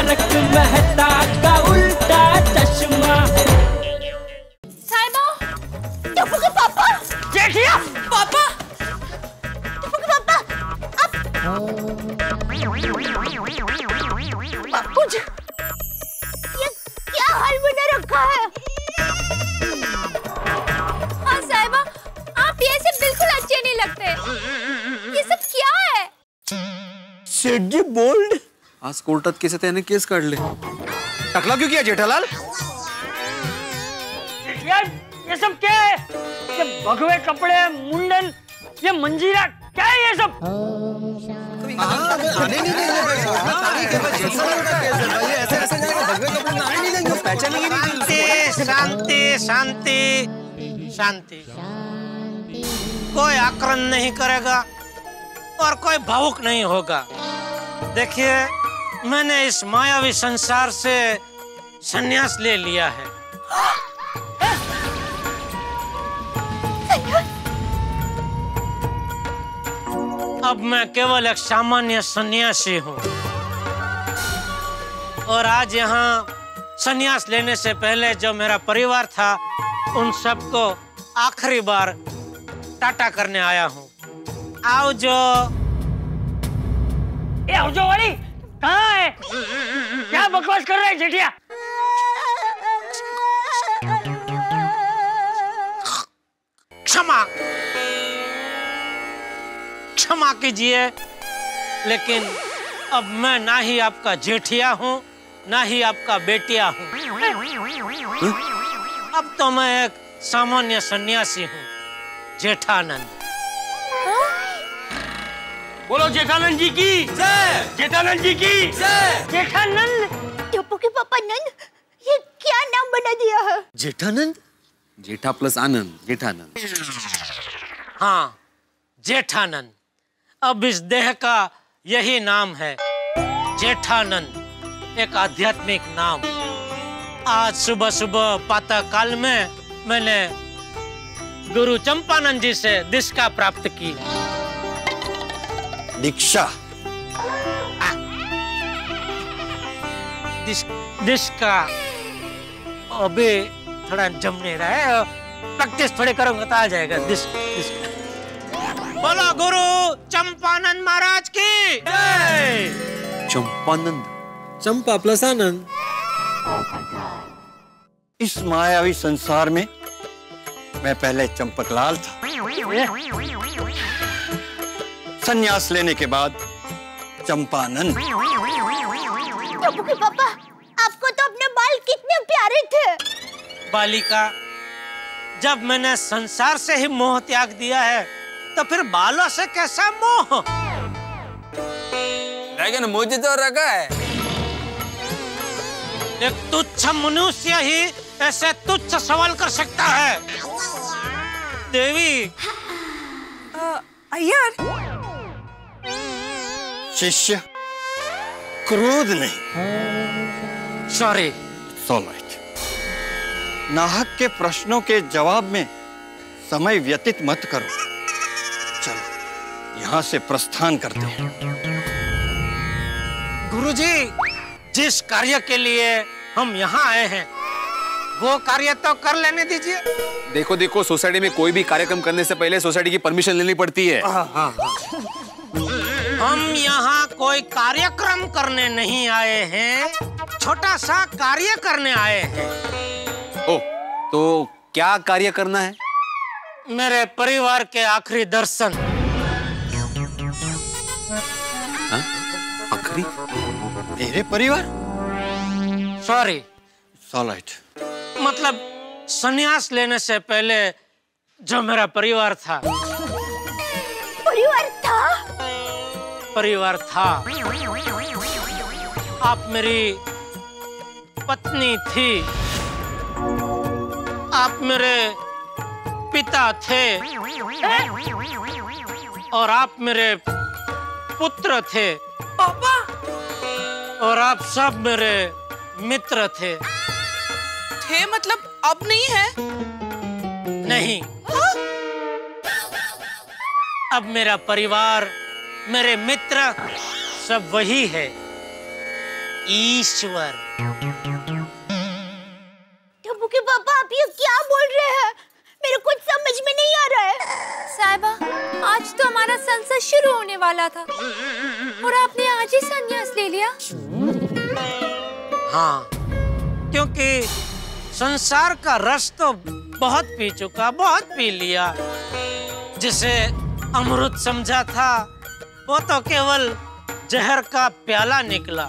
तारक मेहता का उल्टा चश्मा। साइबा, टप्पू के पापा। जेठिया, पापा, टप्पू के पापा, बापूजी, ये क्या हाल बना रखा है? हाँ साहिबा, आप ये सब बिल्कुल अच्छे नहीं लगते। ये सब क्या है? सेठ जी बोल्ड। आज कोर्टात केस त्याने केस काढले। टकला क्यों किया जेठालाल? यार ये सब क्या है? ये भगवे कपड़े, मुंडन, ये मंजीरा, क्या है ये सब? शांति शांति शांति। कोई आक्रमण नहीं करेगा और कोई भावुक नहीं होगा। देखिए, मैंने इस मायावी संसार से संन्यास ले लिया है। अब मैं केवल एक सामान्य सन्यासी हूँ और आज यहाँ सन्यास लेने से पहले जो मेरा परिवार था उन सबको आखिरी बार टाटा करने आया हूँ। आओ जो। ये आओ जो वाली कहाँ है? क्या बकवास कर रहा है जेठिया? क्षमा क्षमा कीजिए, लेकिन अब मैं ना ही आपका जेठिया हूँ ना ही आपका बेटिया हूँ। अब तो मैं एक सामान्य सन्यासी हूँ, जेठानंद। बोलो जेठानंद जी की जय। जेठानंद जी की जय। जेठानंद, टप्पू के पापा नंद, ये क्या नाम बना दिया है? जेठानंद, जेठा प्लस आनंद, जेठानंद। हाँ, जेठानंद। अब इस देह का यही नाम है, जेठानंद, एक आध्यात्मिक नाम। आज सुबह सुबह प्रातः काल में मैंने गुरु चंपानंद जी से दीक्षा प्राप्त की। दीक्षा? दीक्षा अभी थोड़ा जम नहीं रहा है, प्रैक्टिस थोड़ी करूंगा तो आ जाएगा। दीक्षा। बोलो गुरु चंपानंद महाराज की जय। चंपानंद, चंपा प्लस आनंद। इस मायावी संसार में मैं पहले चंपकलाल था, संन्यास लेने के बाद चंपानंद। टप्पू के पापा, आपको तो अपने बाल कितने प्यारे थे। बालिका, जब मैंने संसार से ही मोह त्याग दिया है तो फिर बालों से कैसा मोह? लेकिन मुझे तो रखा है। एक तुच्छ मनुष्य ही ऐसे तुच्छ सवाल कर सकता है। देवी। अय्यर। शिष्य, क्रोध नहीं। सॉरी। नाहक के प्रश्नों के जवाब में समय व्यतीत मत करो। चलो यहाँ से प्रस्थान करते हैं। गुरुजी, जिस कार्य के लिए हम यहाँ आए हैं वो कार्य तो कर लेने दीजिए। देखो देखो, सोसाइटी में कोई भी कार्यक्रम करने से पहले सोसाइटी की परमिशन लेनी पड़ती है। हम यहाँ कोई कार्यक्रम करने नहीं आए हैं, छोटा सा कार्य करने आए हैं। ओ, तो क्या कार्य करना है? मेरे परिवार के आखिरी दर्शन। आखिरी? मेरे परिवार? सॉरी। ऑलराइट। मतलब संन्यास लेने से पहले जो मेरा परिवार था। परिवार था? परिवार था। आप मेरी पत्नी थी, आप मेरे पिता थे और आप मेरे पुत्र थे। पापा? और आप सब मेरे मित्र थे। थे मतलब अब नहीं है? नहीं। अब मेरा परिवार, मेरे मित्र सब वही है। ईश्वर। टप्पू के पापा, आप ये क्या बोल रहे हैं? मेरे कुछ समझ में नहीं आ रहा है। साहिबा, आज तो हमारा संसद शुरू होने वाला था और आपने आज ही संन्यास ले लिया। हाँ, क्योंकि संसार का रस तो बहुत पी चुका, बहुत पी लिया। जिसे अमृत समझा था वो तो केवल जहर का प्याला निकला।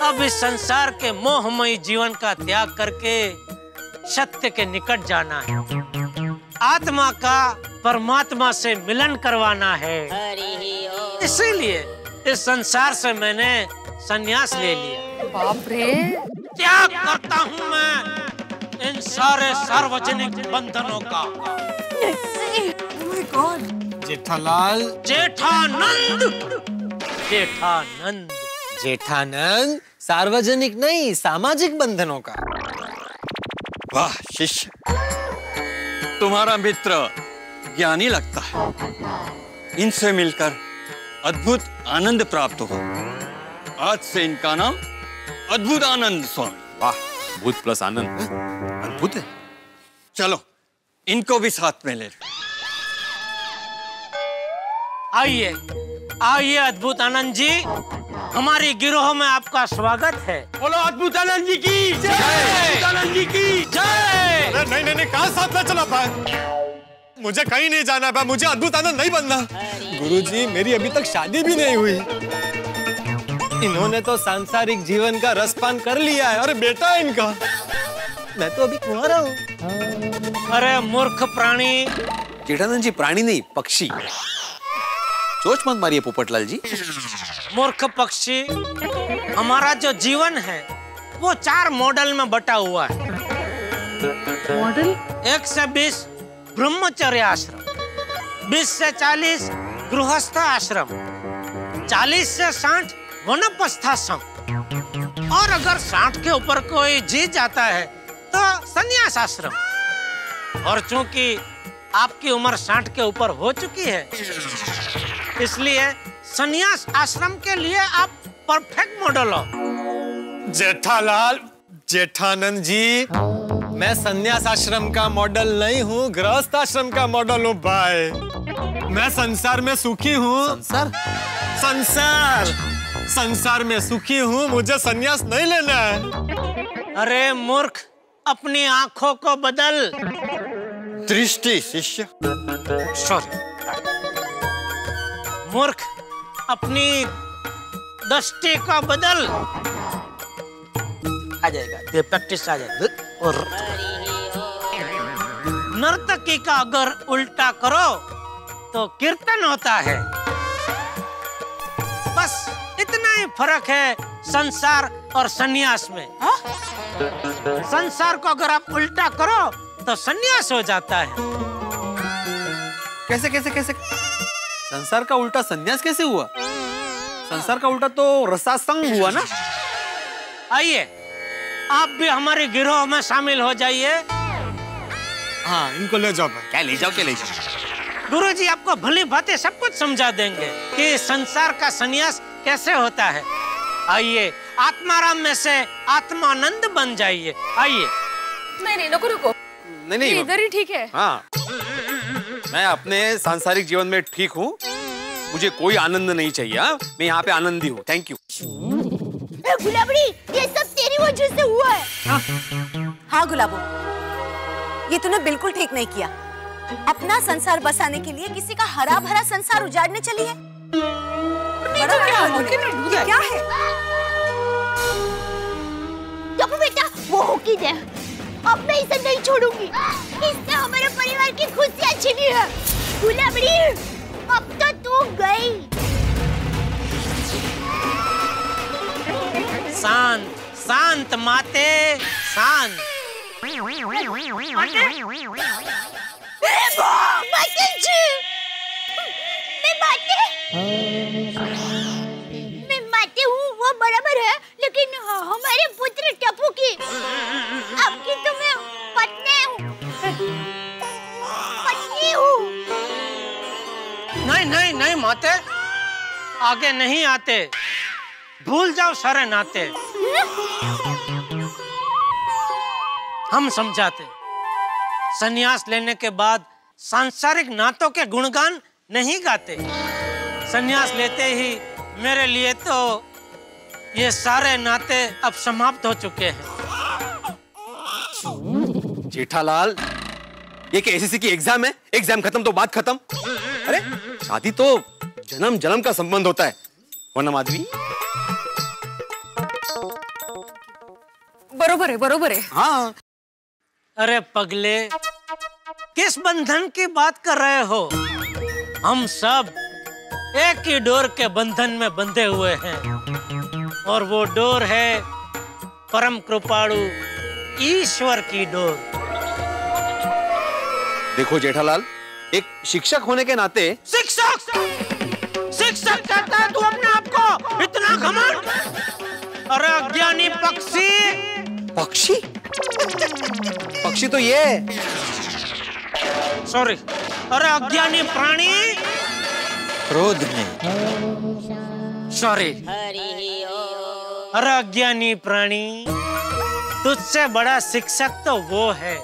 अब इस संसार के मोहमयी जीवन का त्याग करके सत्य के निकट जाना है, आत्मा का परमात्मा से मिलन करवाना है। इसीलिए इस संसार से मैंने संन्यास ले लिया। बाप रे! त्याग करता हूँ मैं इन सारे सार्वजनिक बंधनों का। जेठालाल। जेठानंद, जेठानंद। जेठानंद, सार्वजनिक नहीं, सामाजिक बंधनों का। वाह शिष्य, तुम्हारा मित्र ज्ञानी लगता है। इनसे मिलकर अद्भुत आनंद प्राप्त हो। आज से इनका नाम अद्भुत आनंद स्वामी। वाह, भूत प्लस आनंद अद्भुत है। चलो इनको भी साथ में ले लो। आइए आइए अद्भुत आनंद जी, हमारी गिरोह में आपका स्वागत है। बोलो अद्भुत आनंद जी की जय, अद्भुत आनंद जी की जय। नहीं नहीं नहीं, कहाँ साथ में चला पाए? मुझे कहीं नहीं जाना पाए, मुझे अद्भुत आनंद नहीं बनना। गुरुजी, मेरी अभी तक शादी भी नहीं हुई। इन्होंने तो सांसारिक जीवन का रसपान कर लिया है। अरे बेटा है इनका, मैं तो अभी कुंवारा हूँ। अरे मूर्ख प्राणी। जेठानंद जी प्राणी नहीं, पक्षी। सोच मत मारिए पोपटलाल जी। मूर्ख पक्षी, हमारा जो जीवन है वो 4 मॉडल में बटा हुआ है। मॉडल? 1 से 20 ब्रह्मचर्य आश्रम, 20 से 40 गृहस्थ आश्रम, 40 से 60 वनप्रस्थाश्रम, और अगर 60 के ऊपर कोई जीत जाता है तो संन्यास आश्रम। और चूंकि आपकी उम्र 60 के ऊपर हो चुकी है, इसलिए संन्यास आश्रम के लिए आप परफेक्ट मॉडल हो। जेठालाल, जेठानंद जी, मैं संन्यास आश्रम का मॉडल नहीं हूँ, गृहस्थ आश्रम का मॉडल हूँ भाई। मैं संसार में सुखी हूँ। संसार संसार में सुखी हूँ, मुझे संन्यास नहीं लेना है। अरे मूर्ख, अपनी आंखों को बदल। दृष्टि शिष्य। सॉरी मूर्ख, अपनी दृष्टि को बदल। आ जाएगा, ये प्रैक्टिस आ जाएगा। और नर्तकी का अगर उल्टा करो तो कीर्तन होता है। बस इतना ही फर्क है संसार और सन्यास में। संसार को अगर आप उल्टा करो तो सन्यास हो जाता है। कैसे कैसे कैसे? संसार का उल्टा संन्यास कैसे हुआ? संसार का उल्टा तो रसासंग हुआ ना। आइए, आप भी हमारे गिरोह में शामिल हो जाइए। हाँ, इनको ले जाओ। क्या ले जाओ, क्या ले जाओ? गुरुजी आपको भली भांति सब कुछ समझा देंगे कि संसार का संन्यास कैसे होता है। आइए, आत्माराम में से आत्मानंद बन जाइए। आइए। नहीं, रुको। नहीं इधर ही ठीक है। हाँ, मैं अपने सांसारिक जीवन में ठीक हूँ, मुझे कोई आनंद नहीं चाहिए। मैं यहाँ पे आनंदी हूँ। Thank you. गुलाबड़ी, ये सब तेरी वजह से हुआ है। हाँ गुलाबो, ये तूने बिल्कुल ठीक नहीं किया। अपना संसार बसाने के लिए किसी का हरा भरा संसार उजाड़ने चली है। ये क्या है? टप्पू बेटा, वो होकी दे। अब मैं इसे नहीं छोड़ूंगी। इससे हमारे परिवार की खुशियाँ छिनी है। गुलाबड़ी, अब तो तू गई। शांत शांत माते, शांत। मैं माते हूँ, वो बराबर है, लेकिन हमारे पुत्र टप्पू की, आपकी तो मैं पत्नी हूँ। नहीं नहीं नहीं माते, आगे नहीं आते। भूल जाओ सारे नाते। हम समझाते संन्यास लेने के बाद सांसारिक नातों के गुणगान नहीं गाते। संन्यास लेते ही मेरे लिए तो ये सारे नाते अब समाप्त हो चुके हैं। जेठालाल, ये क्या एसएससी की एग्जाम है? एग्जाम खत्म तो बात खत्म। अरे शादी तो जन्म जन्म का संबंध होता है, वरना माधवी। बरोबर है। हाँ। अरे पगले, किस बंधन की बात कर रहे हो? हम सब एक ही डोर के बंधन में बंधे हुए हैं, और वो डोर है परम कृपाणु ईश्वर की डोर। देखो जेठालाल, एक शिक्षक होने के नाते। शिक्षक कहता है तू अपने आप को? इतना घमंड? अरे अज्ञानी पक्षी। पक्षी? पक्षी तो ये है। सॉरी। अरे अज्ञानी प्राणी। क्रोध में। सॉरी। अरे अज्ञानी प्राणी, तुझसे बड़ा शिक्षक तो वो है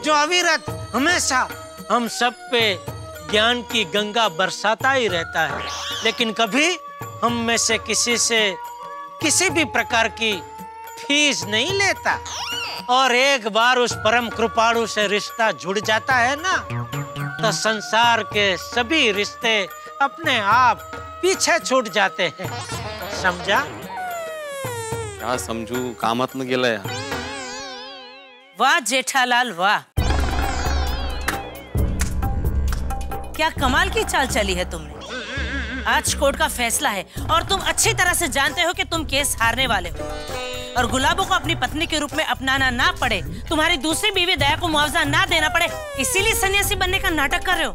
जो अविरत हमेशा हम सब पे ज्ञान की गंगा बरसाता ही रहता है, लेकिन कभी हम में से किसी से किसी भी प्रकार की फीस नहीं लेता। और एक बार उस परम कृपाणु से रिश्ता जुड़ जाता है ना, तो संसार के सभी रिश्ते अपने आप पीछे छूट जाते हैं। समझा? क्या समझू, कामात न गेलं यार। वाह जेठालाल वाह, क्या कमाल की चाल चली है तुमने। आज कोर्ट का फैसला है और तुम अच्छी तरह से जानते हो कि तुम केस हारने वाले हो, और गुलाबों को अपनी पत्नी के रूप में अपनाना ना पड़े, तुम्हारी दूसरी बीवी दया को मुआवजा ना देना पड़े, इसीलिए सन्यासी बनने का नाटक कर रहे हो।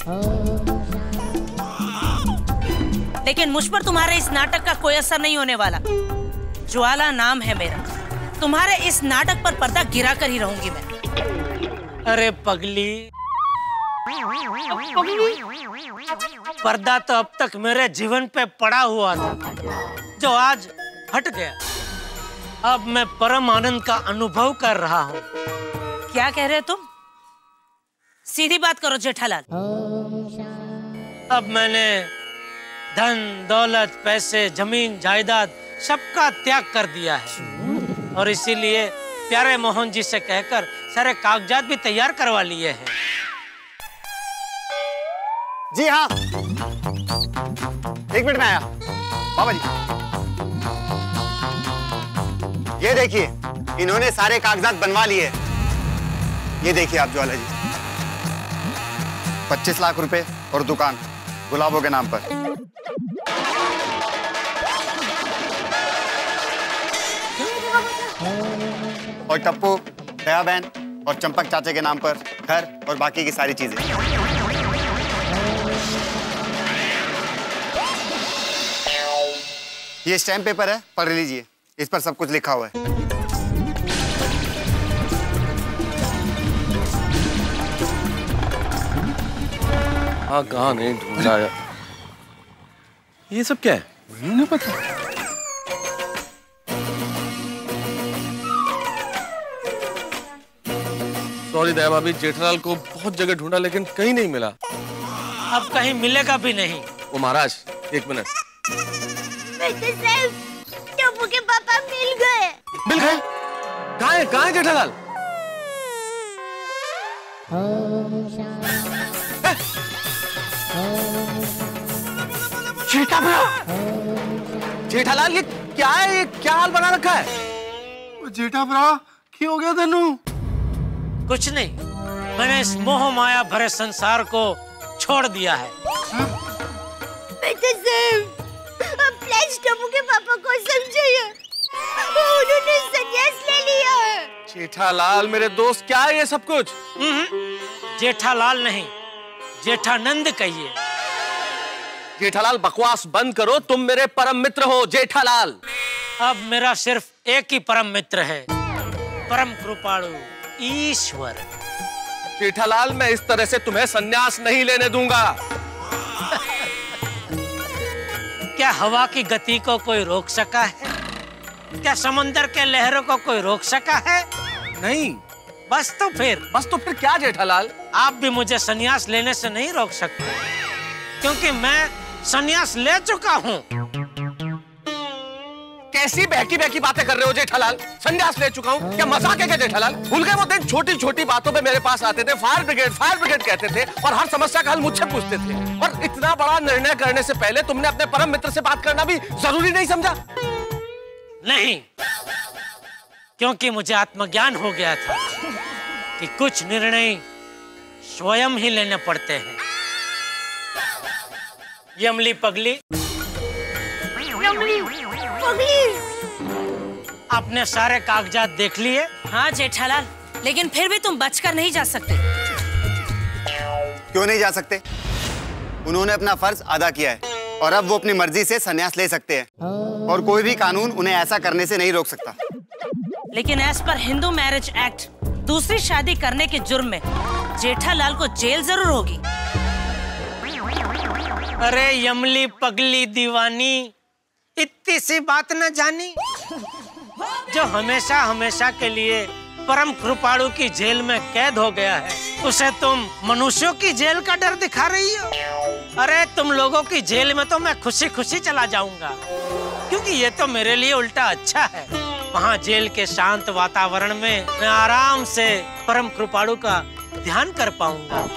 लेकिन मुझ पर तुम्हारे इस नाटक का कोई असर नहीं होने वाला। ज्वाला नाम है मेरा, तुम्हारे इस नाटक पर पर्दा गिरा कर ही रहूंगी मैं। अरे पगली, पर्दा तो अब तक मेरे जीवन पे पड़ा हुआ था, जो आज हट गया। अब मैं परम आनंद का अनुभव कर रहा हूँ। क्या कह रहे हो तुम? सीधी बात करो जेठालाल। अब मैंने धन दौलत, पैसे, जमीन जायदाद सबका त्याग कर दिया है, और इसीलिए प्यारे मोहन जी से कहकर सारे कागजात भी तैयार करवा लिए हैं। जी हाँ, 1 मिनट में आया। बाबा जी, ये देखिए, इन्होंने सारे कागजात बनवा लिए। ये देखिए आप ज्वाला जी, 25 लाख रुपए और दुकान गुलाबों के नाम पर। और टप्पू, दया बहन और चंपक चाचे के नाम पर घर और बाकी की सारी चीजें। ये स्टैम्प पेपर है, पढ़ लीजिए, इस पर सब कुछ लिखा हुआ है। हाँ, कहाँ नहीं ढूंढा यार। ये सब क्या है? मुझे नहीं पता। सॉरी दया भाभी, जेठालाल को बहुत जगह ढूंढा लेकिन कहीं नहीं मिला। अब कहीं मिलेगा भी नहीं। वो महाराज, 1 मिनट। टप्पू के पापा मिल गए। मिल गए? कहाँ है जेठालाल? जेठालाल, ये क्या है? ये क्या हाल बना रखा है? जेठा भरा, क्या हो गया तेनू? कुछ नहीं, मैंने इस मोह माया भरे संसार को छोड़ दिया है। प्लीज टप्पू के पापा को समझाइए, उन्होंने संन्यास ले लिया है। जेठालाल मेरे दोस्त, क्या है ये सब कुछ? जेठालाल नहीं, जेठानंद कहिए। जेठालाल बकवास बंद करो, तुम मेरे परम मित्र हो जेठालाल। अब मेरा सिर्फ एक ही परम मित्र है, परम कृपाणु ईश्वर। जेठालाल, मैं इस तरह से तुम्हें संन्यास नहीं लेने दूंगा। क्या हवा की गति को कोई रोक सका है? क्या समंदर के लहरों को कोई रोक सका है? नहीं। बस तो फिर क्या जेठालाल? आप भी मुझे संन्यास लेने से नहीं रोक सकते, क्योंकि मैं संन्यास ले चुका हूँ। कैसी बहकी बहकी बातें कर रहे हो जेठालाल? संन्यास ले चुका हूँ? क्या मजाक है क्या जेठालाल? भूल गए वो दिन छोटी छोटी बातों पे मेरे पास आते थे, फायर ब्रिगेड कहते थे और हर समस्या का हल मुझसे पूछते थे। और इतना बड़ा निर्णय करने से पहले तुमने अपने परम मित्र से बात करना भी जरूरी नहीं समझा? नहीं, क्योंकि मुझे आत्मज्ञान हो गया था कि कुछ निर्णय स्वयं ही लेने पड़ते हैं। यमली पगली, आपने सारे कागजात देख लिए? हाँ जेठालाल, लेकिन फिर भी तुम बचकर नहीं जा सकते। क्यों नहीं जा सकते? उन्होंने अपना फर्ज अदा किया है और अब वो अपनी मर्जी से संन्यास ले सकते हैं और कोई भी कानून उन्हें ऐसा करने से नहीं रोक सकता। लेकिन as per Hindu marriage act दूसरी शादी करने के जुर्म में जेठालाल को जेल जरूर होगी। अरे यमली पगली दीवानी, इतनी सी बात न जानी? जो हमेशा हमेशा के लिए परम कृपाणु की जेल में कैद हो गया है, उसे तुम मनुष्यों की जेल का डर दिखा रही हो? अरे तुम लोगों की जेल में तो मैं खुशी खुशी चला जाऊंगा, क्योंकि ये तो मेरे लिए उल्टा अच्छा है। वहाँ जेल के शांत वातावरण में मैं आराम से परम कृपाणु का ध्यान कर पाऊंगा।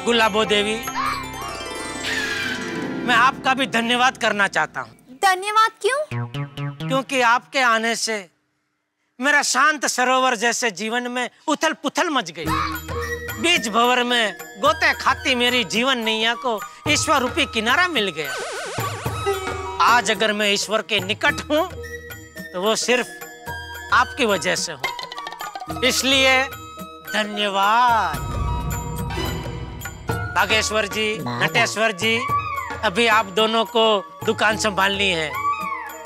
गुलाबो देवी, मैं आपका भी धन्यवाद करना चाहता हूँ। धन्यवाद क्यों? क्योंकि आपके आने से मेरा शांत सरोवर जैसे जीवन में उथल पुथल मच गई। बीच भंवर में गोते खाती मेरी जीवन नैया को ईश्वर रूपी किनारा मिल गया। आज अगर मैं ईश्वर के निकट हूँ तो वो सिर्फ आपकी वजह से हूँ, इसलिए धन्यवाद। बागेश्वर जी, नटेश्वर जी, अभी आप दोनों को दुकान संभालनी है।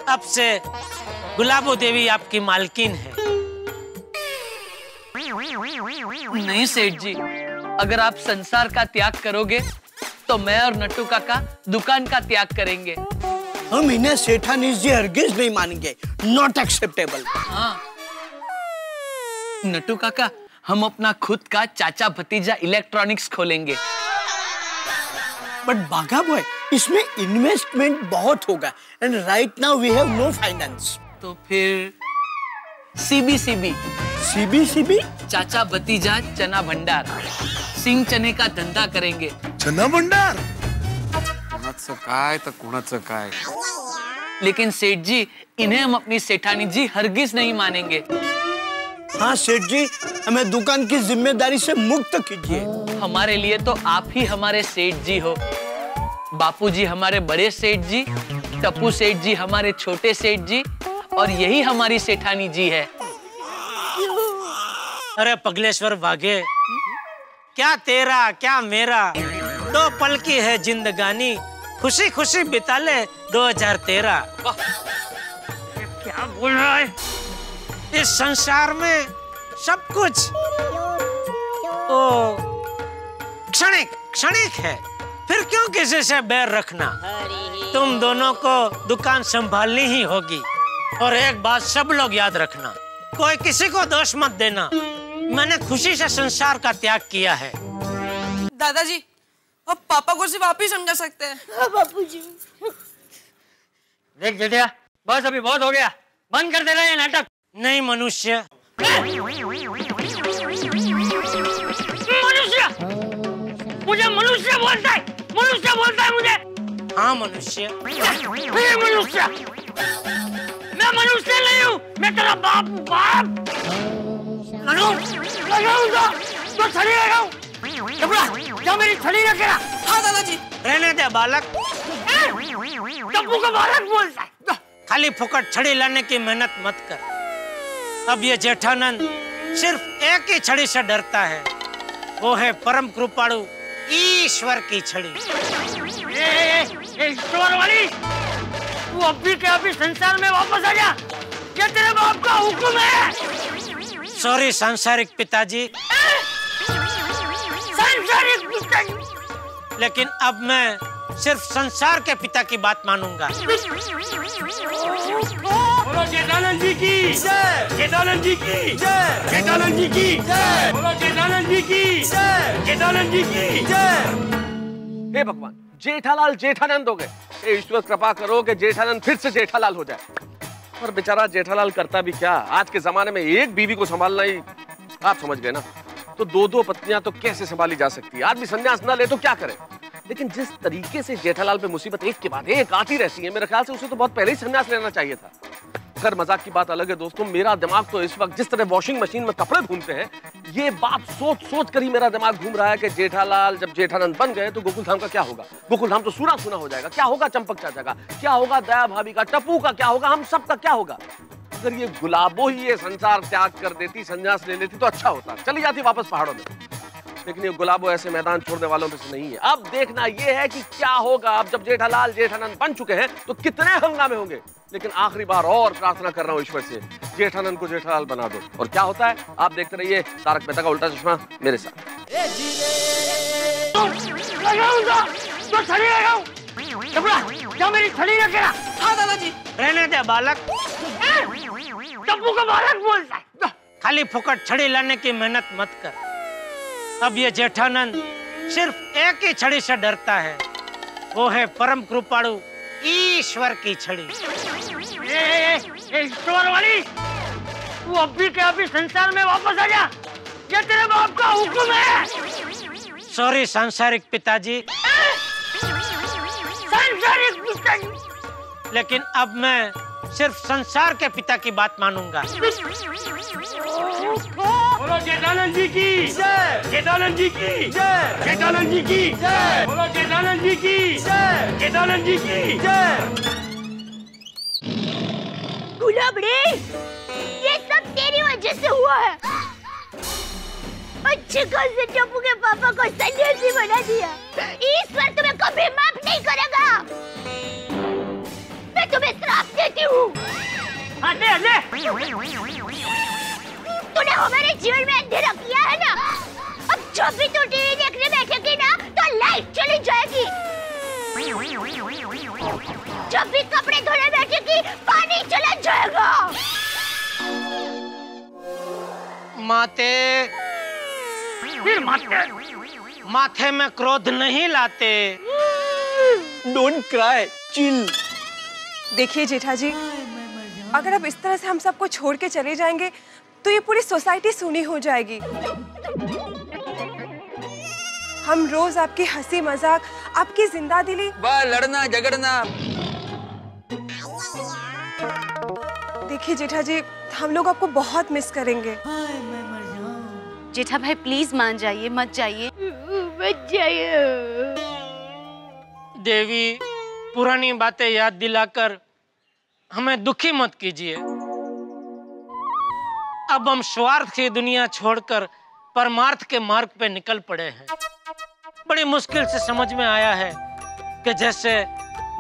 अब से गुलाबो देवी आपकी मालकिन है। नहीं सेठ जी, अगर आप संसार का त्याग करोगे तो मैं और नट्टू काका दुकान का त्याग करेंगे। हम इन्हें सेठानीश जी हरगिज नहीं मानेंगे। Not acceptable. हाँ नट्टू काका, हम अपना खुद का चाचा भतीजा इलेक्ट्रॉनिक्स खोलेंगे। बट बाघा बॉय, इसमें इन्वेस्टमेंट बहुत होगा and right now we have no finance. तो फिर सीबीसीबी चाचा भतीजा चना भंडार, सिंग चने का धंधा करेंगे। चना भंडार? कोणाचं काय तर कोणाचं काय। लेकिन सेठ जी, इन्हें हम अपनी सेठानी जी हरगिज नहीं मानेंगे। हाँ सेठ जी, हमें दुकान की जिम्मेदारी से मुक्त कीजिए। हमारे लिए तो आप ही हमारे सेठ जी हो। बापूजी हमारे बड़े सेठ जी, टप्पू सेठ जी हमारे छोटे सेठ जी, और यही हमारी सेठानी जी है। अरे पगलेश्वर भागे, क्या तेरा क्या मेरा, दो पल की है जिंदगानी, खुशी खुशी बिता ले 2013। क्या बोल रहा है? इस संसार में सब कुछ ओ क्षणिक है, फिर क्यों किसी से बैर रखना? तुम दोनों को दुकान संभालनी ही होगी। और एक बात सब लोग याद रखना, कोई किसी को दोष मत देना। मैंने खुशी से संसार का त्याग किया है। दादाजी, अब पापा को सिर्फ आप ही समझा सकते हैं। हाँ बापूजी। देख बेटिया, बस अभी बहुत हो गया, बंद कर देना ये नाटक। नहीं मनुष्य, मुझे मनुष्य बोलता है, मनुष्य बोलता है मुझे। हाँ मनुष्य। मनुष्य, मैं मनुष्य नहीं हूँ, मैं तेरा बाप हूँ। बाप तो छड़ी लगाऊं? क्या मेरी छड़ी रखेगा? हाँ दादाजी। रहने दे बालक। टप्पू को बालक बोलता है। खाली फुकट छड़ी लाने की मेहनत मत कर। अब ये जेठानंद सिर्फ एक ही छड़ी से डरता है, वो है परम कृपाणु ईश्वर की छड़ी। ईश्वर वाली, तू अभी के अभी संसार में वापस आ जा, ये तेरे बाप का हुक्म है। सॉरी सांसारिक पिताजी। सांसारिक पिताजी? लेकिन अब मैं सिर्फ संसार के पिता की बात मानूंगा। बोलो जेठानंद जी की जय, जेठानंद जी की जय, जेठानंद जी की जय, बोलो जेठानंद जी की जय, जेठानंद जी की जय। हे भगवान, जेठालाल जेठानंद हो गए। हे ईश्वर कृपा करो कि जेठानंद फिर से जेठालाल हो जाए। पर बेचारा जेठालाल करता भी क्या, आज के जमाने में एक बीवी को संभालना ही, आप समझ गए ना, तो दो दो पत्नियां तो कैसे संभाली जा सकती है। आदमी संन्यास ना ले तो क्या करे। लेकिन जिस तरीके से जेठालाल पे मुसीबत एक के बाद एक आती रहती है, मेरे ख्याल से उसे तो बहुत पहले ही संन्यास लेना चाहिए था। खैर मजाक की बात अलग है दोस्तों, मेरा दिमाग तो इस वक्त जिस तरह वॉशिंग मशीन में कपड़े घूमते हैं, ये बात सोच सोच कर ही मेरा दिमाग घूम रहा है कि जेठालाल जब जेठानंद बन गए तो गोकुल धाम का क्या होगा। गोकुल धाम तो सूना सूना हो जाएगा। क्या होगा चंपक चाचा का, क्या होगा दया भाभी का, टप्पू का क्या होगा, हम सब का क्या होगा। अगर ये गुलाबो ही ये संसार त्याग कर देती, संन्यास ले लेती तो अच्छा होता, चली जाती वापस पहाड़ों में। लेकिन ये गुलाबो ऐसे मैदान छोड़ने वालों में से नहीं है। अब देखना ये है कि क्या होगा। अब जब जेठालाल जेठानंद बन चुके हैं तो कितने हंगामे होंगे। लेकिन आखिरी बार और प्रार्थना कर रहा हूँ ईश्वर से, जेठानंद को जेठालाल बना दो। और क्या होता है आप देखते रहिए तारक मेहता का उल्टा चश्मा मेरे साथ। क्या मेरी छड़ी रखेगा? हाँ दादाजी। रहने दे बालक, टप्पू को बालक बोलता है। खाली फुकट छड़ी लाने की मेहनत मत कर। अब ये जेठानंद सिर्फ एक ही छड़ी से डरता है, वो है परम कृपाणु ईश्वर की छड़ी। ईश्वर वाली, तू अभी के अभी संसार में वापस आ जा, ये तेरे बाप का हुक्म है। सॉरी सांसारिक पिताजी। सांसारिक पिताजी? लेकिन अब मैं सिर्फ संसार के पिता की बात मानूंगा। बोलो जेठानंद जी की जय, जेठानंद जी की जय, जेठानंद जी की जय, बोलो जेठानंद जी की जय, जेठानंद जी की जय। गुलाबड़ी, ये सब तेरी वजह से हुआ है। अच्छे खासे टप्पू के पापा को सन्यासी बना दिया। ईश्वर तुम्हें कभी माफ नहीं करेगा। मैं तुम्हें श्राप देती हूँ। तूने हमारे जीवन में अंधेरा किया है ना, अब जब भी तू टीवी देखने बैठेगी ना तो लाइट चली जाएगी। जब भी कपड़े धोने बैठेगी पानी चला जाएगा। माते, माथे में क्रोध नहीं लाते। Don't cry, chill. देखिए जेठा जी, अगर आप इस तरह से हम सबको छोड़ के चले जाएंगे तो ये पूरी सोसाइटी सूनी हो जाएगी। हम रोज आपकी हंसी मजाक, आपकी जिंदा दिली, लड़ना झगड़ना। देखिए जेठा जी, हम लोग आपको बहुत मिस करेंगे। जेठा भाई प्लीज मान जाइए, मत जाइए। मत जाइए। देवी, पुरानी बातें याद दिलाकर हमें दुखी मत कीजिए। अब हम स्वार्थ की दुनिया छोड़कर परमार्थ के मार्ग पे निकल पड़े हैं। बड़ी मुश्किल से समझ में आया है कि जैसे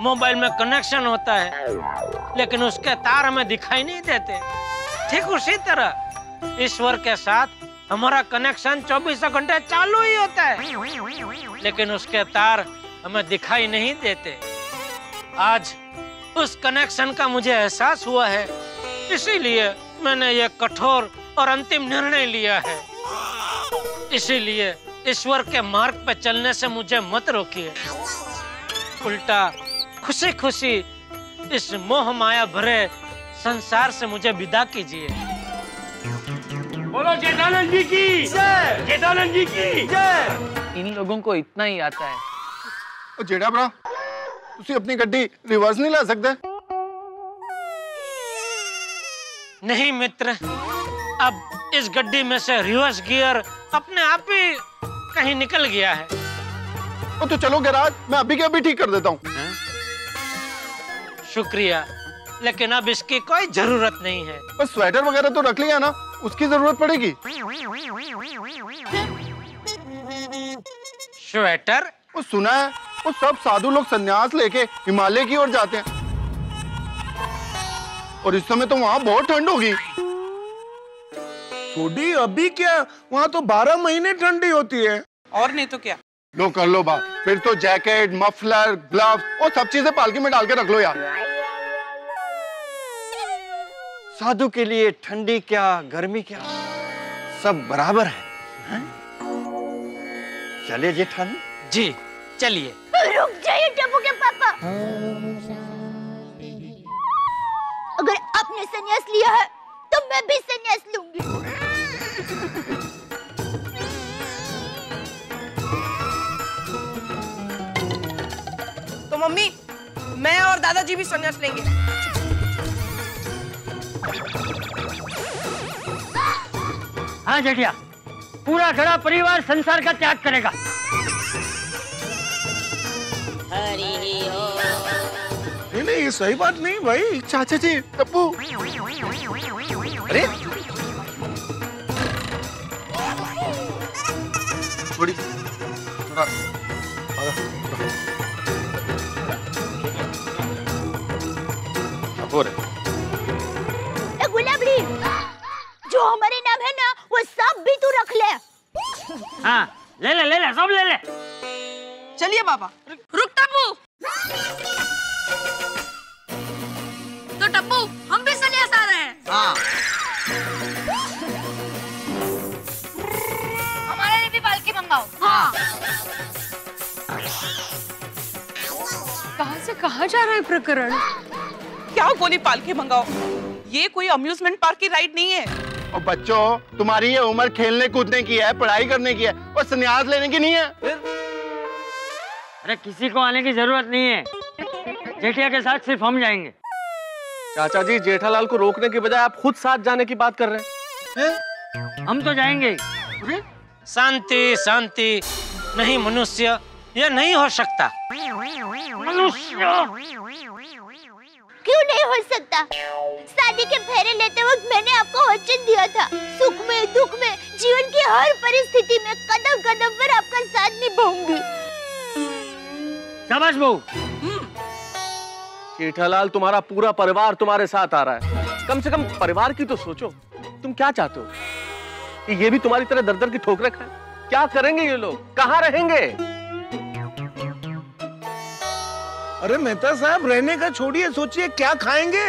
मोबाइल में कनेक्शन होता है लेकिन उसके तार हमें दिखाई नहीं देते, ठीक उसी तरह ईश्वर के साथ हमारा कनेक्शन 24 घंटे चालू ही होता है लेकिन उसके तार हमें दिखाई नहीं देते। आज उस कनेक्शन का मुझे एहसास हुआ है, इसीलिए मैंने ये कठोर और अंतिम निर्णय लिया है। इसीलिए ईश्वर के मार्ग पर चलने से मुझे मत रोकिए, उल्टा खुशी खुशी इस मोह माया भरे संसार से मुझे विदा कीजिए। बोलो जेठानंद जी की जय, जेठानंद जी की जय। इन लोगों को इतना ही आता है। जेठा भरा, तुसी अपनी गड्डी रिवर्स नहीं ला सकते? नहीं मित्र, अब इस गड्डी में से रिवर्स गियर अपने आप ही कहीं निकल गया है। तो चलो गैराज, मैं अभी के अभी ठीक कर देता हूँ। शुक्रिया, लेकिन अब इसकी कोई जरूरत नहीं है। बस स्वेटर वगैरह तो रख लिया ना, उसकी जरूरत पड़ेगी। स्वेटर? वो सुना है, वो सब साधु लोग संन्यास लेके हिमालय की ओर जाते हैं और इस समय तो वहाँ बहुत ठंड होगी। छोड़ी, अभी क्या, वहाँ तो 12 महीने ठंडी होती है। और नहीं तो क्या। लो कर लो बात, फिर तो जैकेट, मफलर, ग्लव्स और सब चीजें पालकी में डाल के रख लो यार। साधु के लिए ठंडी क्या गर्मी क्या, सब बराबर है। चले जेठानी? जी चलिए। रुक जाइए टप्पू के पापा, अगर आपने संन्यास लिया है तो मैं भी संन्यास लूंगी। तो मम्मी, मैं और दादाजी भी संन्यास लेंगे। हाँ जेठिया, पूरा घड़ा परिवार संसार का त्याग करेगा। नहीं, ये सही बात नहीं भाई। चाचा जी, टप्पू। अरे छोड़ी गुलाबड़ी, जो हमारे नाम है ना वो सब भी तू रख ले। हाँ ले ले सब ले ले। चलिए पापा। रुक टप्पू, तो टप्पू हम भी संन्यास आ रहे हैं। हाँ। हमारे लिए भी पालकी मंगाओ। हाँ। कहाँ से कहाँ जा रहा है प्रकरण? क्या बोली पालकी मंगाओ? ये कोई अम्यूजमेंट पार्क की राइड नहीं है। और बच्चों, तुम्हारी ये उम्र खेलने कूदने की है, पढ़ाई करने की है, और संन्यास लेने की नहीं है। अरे किसी को आने की जरूरत नहीं है, जेठिया के साथ सिर्फ हम जाएंगे। चाचा जी, जेठालाल को रोकने के बजाय आप खुद साथ जाने की बात कर रहे हैं। हम तो जाएंगे। शांति शांति, नहीं मनुष्य, यह नहीं हो सकता। क्यों नहीं हो सकता? शादी के फेरे लेते वक्त मैंने आपको वचन दिया था, सुख में दुख में जीवन की हर परिस्थिति में कदम कदम पर आपका साथ निभाऊंगी। शाबाश बहू। जेठालाल, तुम्हारा पूरा परिवार तुम्हारे साथ आ रहा है। कम से कम परिवार की तो सोचो। तुम क्या चाहते हो कि ये भी तुम्हारी तरह दर दर की ठोकरें खाएं? क्या करेंगे ये लोग? कहाँ रहेंगे? अरे मेहता साहब, रहने का छोड़िए, सोचिए क्या खाएंगे।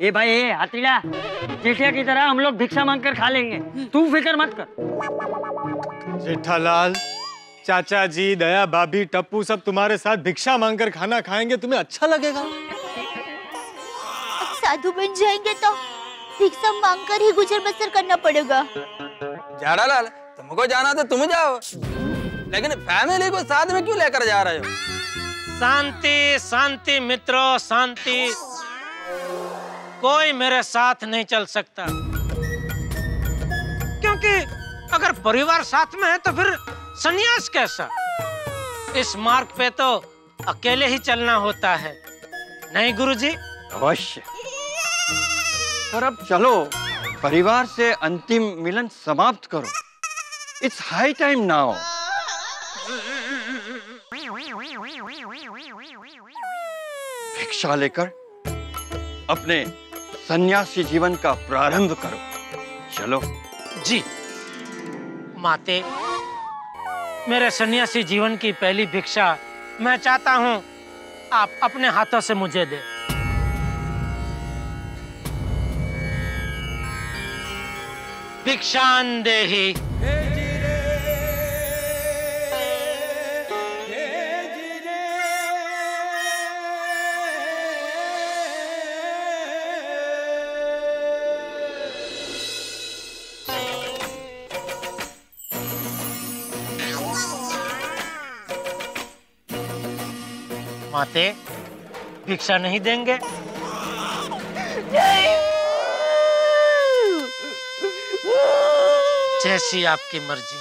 ए भाई, ए हथीला, जेठिया की तरह हम लोग भिक्षा मांगकर खा लेंगे, तू फिक्र मत कर। जेठालाल, चाचा जी, दया भाभी, टप्पू सब तुम्हारे साथ भिक्षा मांगकर खाना खाएंगे, तुम्हें अच्छा लगेगा? साधु बन जाएंगे तो भिक्षा मांगकर ही गुजर बसर करना पड़ेगा। जेठालाल, तुमको जाना तो तुम जाओ, लेकिन फैमिली को साथ में क्यों लेकर जा रहे हो? शांति शांति मित्रों, शांति। कोई मेरे साथ नहीं चल सकता, क्योंकि अगर परिवार साथ में है तो फिर संन्यास कैसा? इस मार्ग पे तो अकेले ही चलना होता है, नहीं गुरुजी? अवश्य। पर अब चलो, परिवार से अंतिम मिलन समाप्त करो। It's high time now. भिक्षा लेकर अपने सन्यासी जीवन का प्रारंभ करो। चलो। जी माते, मेरे सन्यासी जीवन की पहली भिक्षा मैं चाहता हूं आप अपने हाथों से मुझे दे। भिक्षान देहि। माते, भिक्षा नहीं देंगे? जैसी आपकी मर्जी।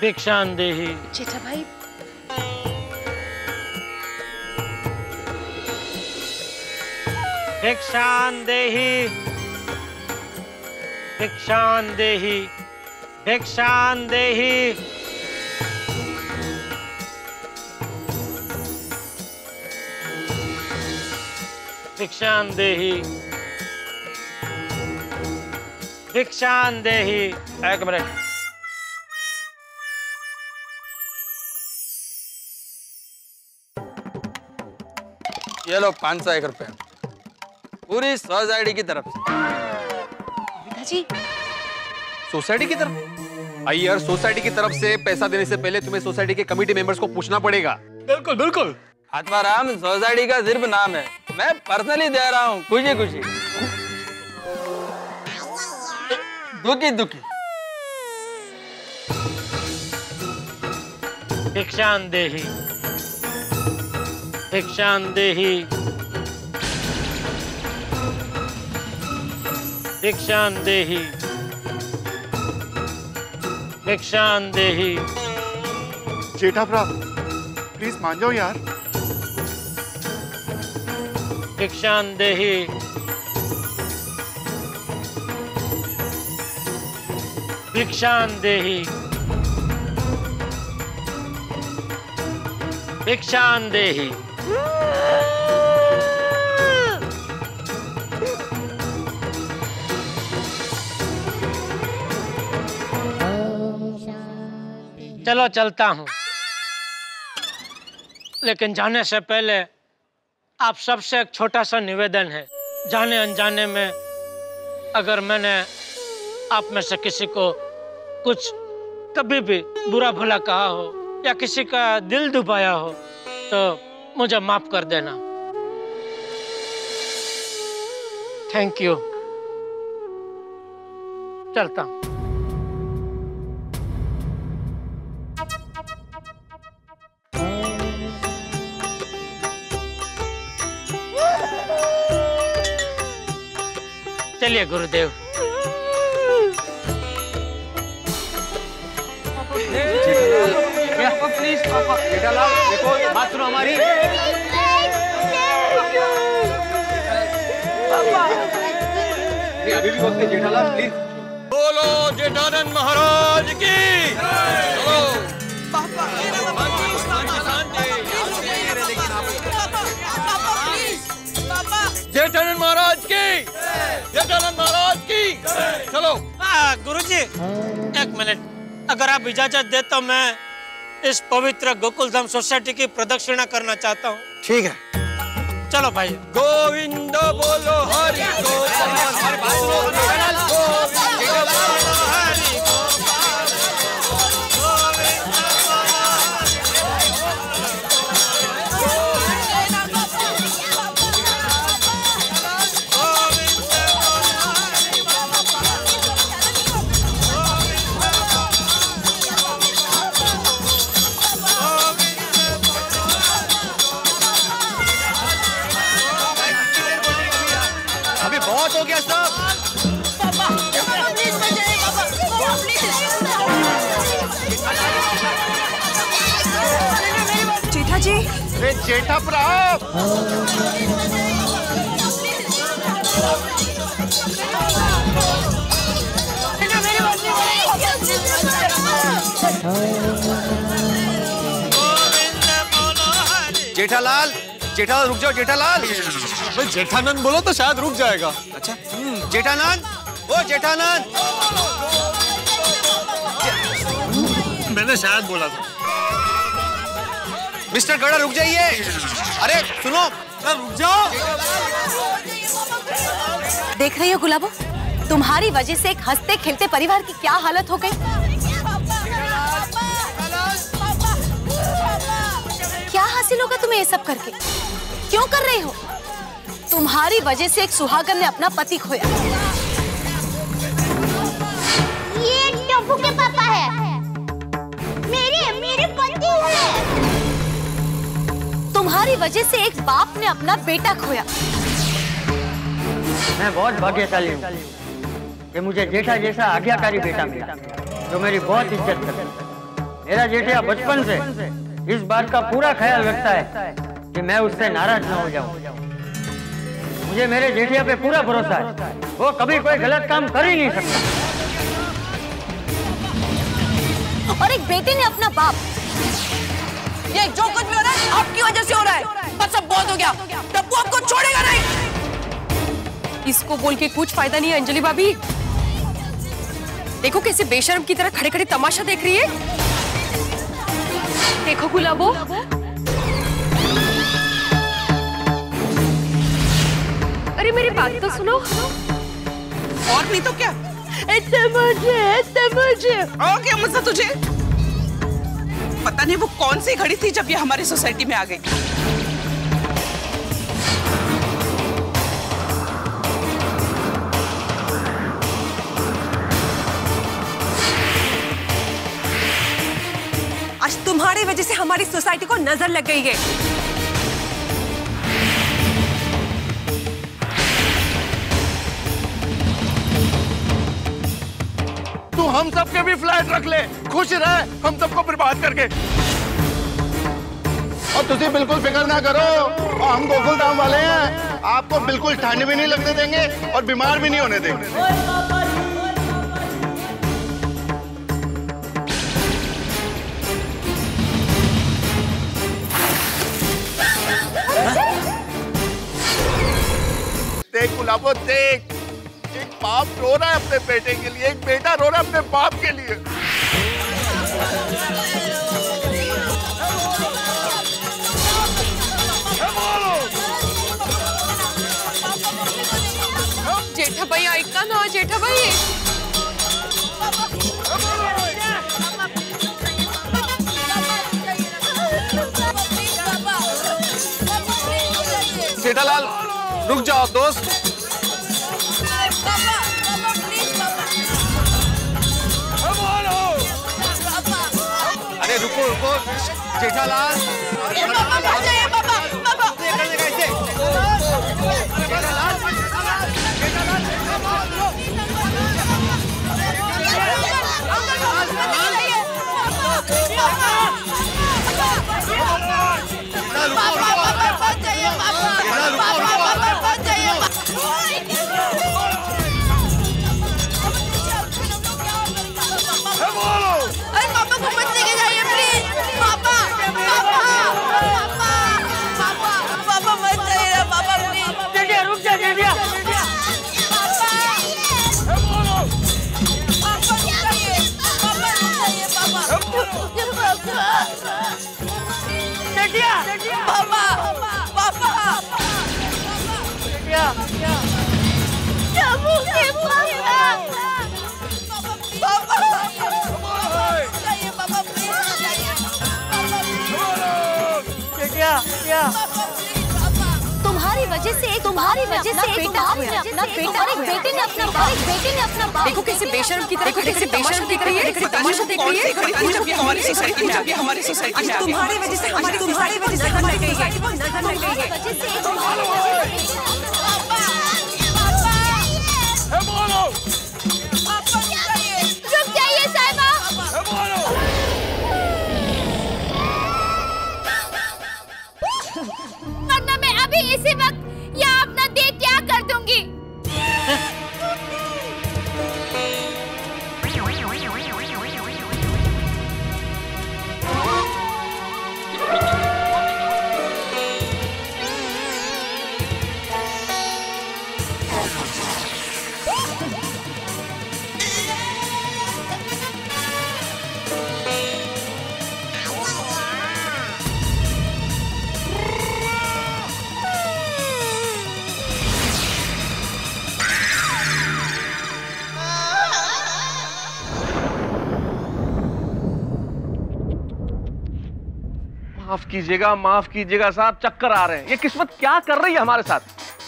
भिक्षान देहि। जेठा भाई, भिक्षान देहि, भिक्षान देहि, भिक्षान देहि। भिक्षान देहि, भिक्षान देहि। एक मिनट। ये लो 501 रुपए पूरी सोसाइटी की तरफ से। पिताजी सोसाइटी की तरफ? आई यार, सोसाइटी की तरफ से पैसा देने से पहले तुम्हें सोसाइटी के कमेटी मेंबर्स को पूछना पड़ेगा। बिल्कुल बिल्कुल। आत्माराम सोसाइटी का सिर्फ नाम है, मैं पर्सनली दे रहा हूँ खुशी खुशी। दुखी दुखी। भिक्षान देहि, भिक्षान देहि, भिक्षान देहि, भिक्षान देहि। जेठा भ्रा प्लीज मान जाओ यार। भिक्षान देहि, भिक्षान देहि, भिक्षान देहि। चलो चलता हूँ, लेकिन जाने से पहले आप सबसे एक छोटा सा निवेदन है। जाने अनजाने में अगर मैंने आप में से किसी को कुछ कभी भी बुरा भला कहा हो या किसी का दिल दुखाया हो तो मुझे माफ कर देना। Thank you. चलता हूँ। चलिए गुरुदेव। प्लीज पापा, जेठालाल देखो, बात सुनो हमारी। अभी भी वक्त है जेठालाल, प्लीज। बोलो जेठानंद महाराज की। जेठानंद महाराज की, जेठानंद महाराज की। चलो। गुरुजी एक मिनट, अगर आप इजाजत दे तो मैं इस पवित्र गोकुलधाम सोसाइटी की प्रदक्षिणा करना चाहता हूँ। ठीक है, चलो भाई। गोविंद बोलो हरि हो गया सब। पापा, प्लीज बचाइए पापा, प्लीज। जेठा जी। जेठा प्राप। जेठालाल, जेठालाल रुक जाओ जेठालाल। भाई जेठानंद बोलो तो शायद रुक जाएगा। अच्छा जेठानंद, ओ जेठानंद। मैंने शायद बोला था। मिस्टर गड़ा रुक जाइए। अरे सुनो, रुक जाओ। देख रही हो गुलाबो, तुम्हारी वजह से एक हंसते खेलते परिवार की क्या हालत हो गई। क्या हासिल होगा तुम्हें ये सब करके? क्यों कर रही हो? तुम्हारी वजह से एक सुहागन ने अपना पति खोया। ये टप्पू के पापा है। मेरे पति है। तुम्हारी वजह से एक बाप ने अपना बेटा खोया। मैं बहुत भाग्यशाली हूँ कि मुझे जेठा जैसा आज्ञाकारी बेटा मिला जो मेरी बहुत इज्जत करता है। मेरा जेठा बचपन से इस बात का पूरा ख्याल रखता है कि मैं उससे नाराज न हो जाऊं। मुझे मेरे जेठिया पे पूरा भरोसा है, वो कभी कोई गलत काम कर ही नहीं सकता। और एक बेटे ने अपना बाप, ये जो कुछ भी हो रहा है आपकी वजह से हो रहा है। बस अब बहुत हो गया, टप्पू आपको छोड़ेगा नहीं। इसको बोल के कुछ फायदा नहीं है अंजलि भाभी। देखो कैसे बेशर्म की तरह खड़े खड़े तमाशा देख रही है। देखो गुलाबो, अरे मेरी बात तो सुनो। और नहीं तो क्या, क्या मजा तुझे? पता नहीं वो कौन सी घड़ी थी जब ये हमारी सोसाइटी में आ गई। आज तुम्हारी वजह से हमारी सोसाइटी को नजर लग गई है। तू हम सबके भी फ्लैट रख ले, खुश रहे हम सबको बर्बाद करके। और तुझे बिल्कुल फिक्र ना करो, और हम गोकुल धाम वाले हैं, आपको बिल्कुल ठंड भी नहीं लगने देंगे और बीमार भी नहीं होने देंगे। देख गुलाबो देख, एक बाप रो रहा है अपने बेटे के लिए, एक बेटा रो रहा है अपने बाप के लिए। जेठा भाई ऐका ना, जेठा भाई जेठालाल रुक जाओ दोस्त। अरे रुको रुको जेठालाल, तुम्हारी वजह से एक बेटा और एक बेटे ने अपना बाप। देखो कैसे बेशर्म की तरह तमाशा देख रही है। जब ये हमारी सोसाइटी में आ गई, हमारी सोसाइटी में तुम्हारी वजह से हमारी रुक जाइए साहिबा। वरना मैं अभी इसी वक्त यहाँ अपना देह त्याग कर दूंगी। माफ कीजिएगा साहब, चक्कर आ रहे हैं। ये किस्मत क्या कर रही है हमारे साथ?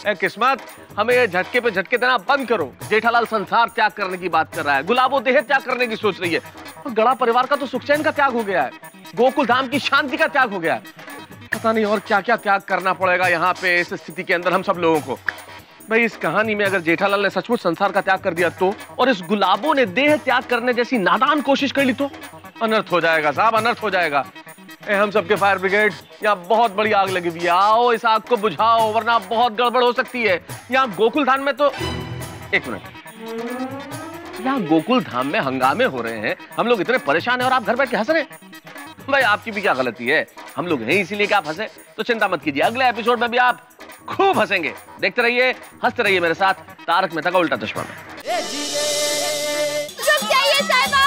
ए किस्मत, हमें ये झटके पे झटके देना बंद करो। जेठालाल संसार त्याग करने की बात कर रहा है, गुलाबो देह त्याग करने की सोच रही है, और गड़ा परिवार का तो सुख चैन का त्याग हो गया है, गोकुल धाम की शांति का त्याग हो गया है। पता नहीं और क्या क्या त्याग करना पड़ेगा यहाँ पे इस स्थिति के अंदर हम सब लोगों को। भाई इस कहानी में अगर जेठालाल ने सचमुच संसार का त्याग कर दिया तो, और इस गुलाबो ने देह त्याग करने जैसी नादान कोशिश कर ली तो अनर्थ हो जाएगा साहब, अनर्थ हो जाएगा। हम सबके फायर ब्रिगेड, यहाँ बहुत बड़ी आग लगी हुई है, आओ इस आग को बुझाओ वरना बहुत गड़बड़ हो सकती है। यहाँ गोकुल धाम में तो एक मिनट, यहाँ गोकुल धाम में हंगामे हो रहे हैं, हम लोग इतने परेशान हैं और आप घर बैठ के हंस रहे हैं। भाई आपकी भी क्या गलती है, हम लोग हैं इसीलिए कि आप हंसे। तो चिंता मत कीजिए, अगले एपिसोड में भी आप खूब हंसेंगे। देखते रहिए, हंसते रहिए मेरे साथ तारक मेहता का उल्टा चश्मा में। रुक जाइए साहिबा।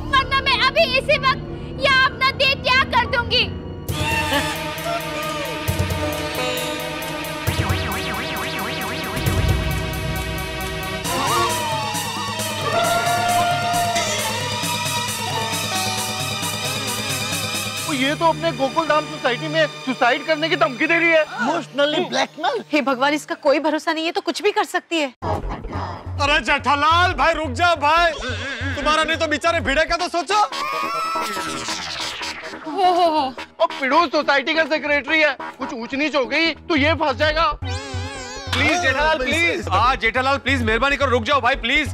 वरना मैं अभी इसी वक्त यहाँ अपना देह त्याग कर दूंगी। ये तो अपने गोकुल धाम सोसाइटी में सुसाइड करने की धमकी दे रही है। Emotionally blackmail. हे भगवान, इसका कोई भरोसा नहीं है, तो कुछ भी कर सकती है। अरे जेठालाल भाई रुक जाओ भाई, तुम्हारा नहीं तो बेचारे भिड़े का तो सोचो। और पिड़ो सोसाइटी का सेक्रेटरी है, कुछ ऊंच नीच हो गई तो ये फंस जाएगा। Please Jethalal please, Jethalal please मेहरबानी करो, रुक जाओ भाई प्लीज।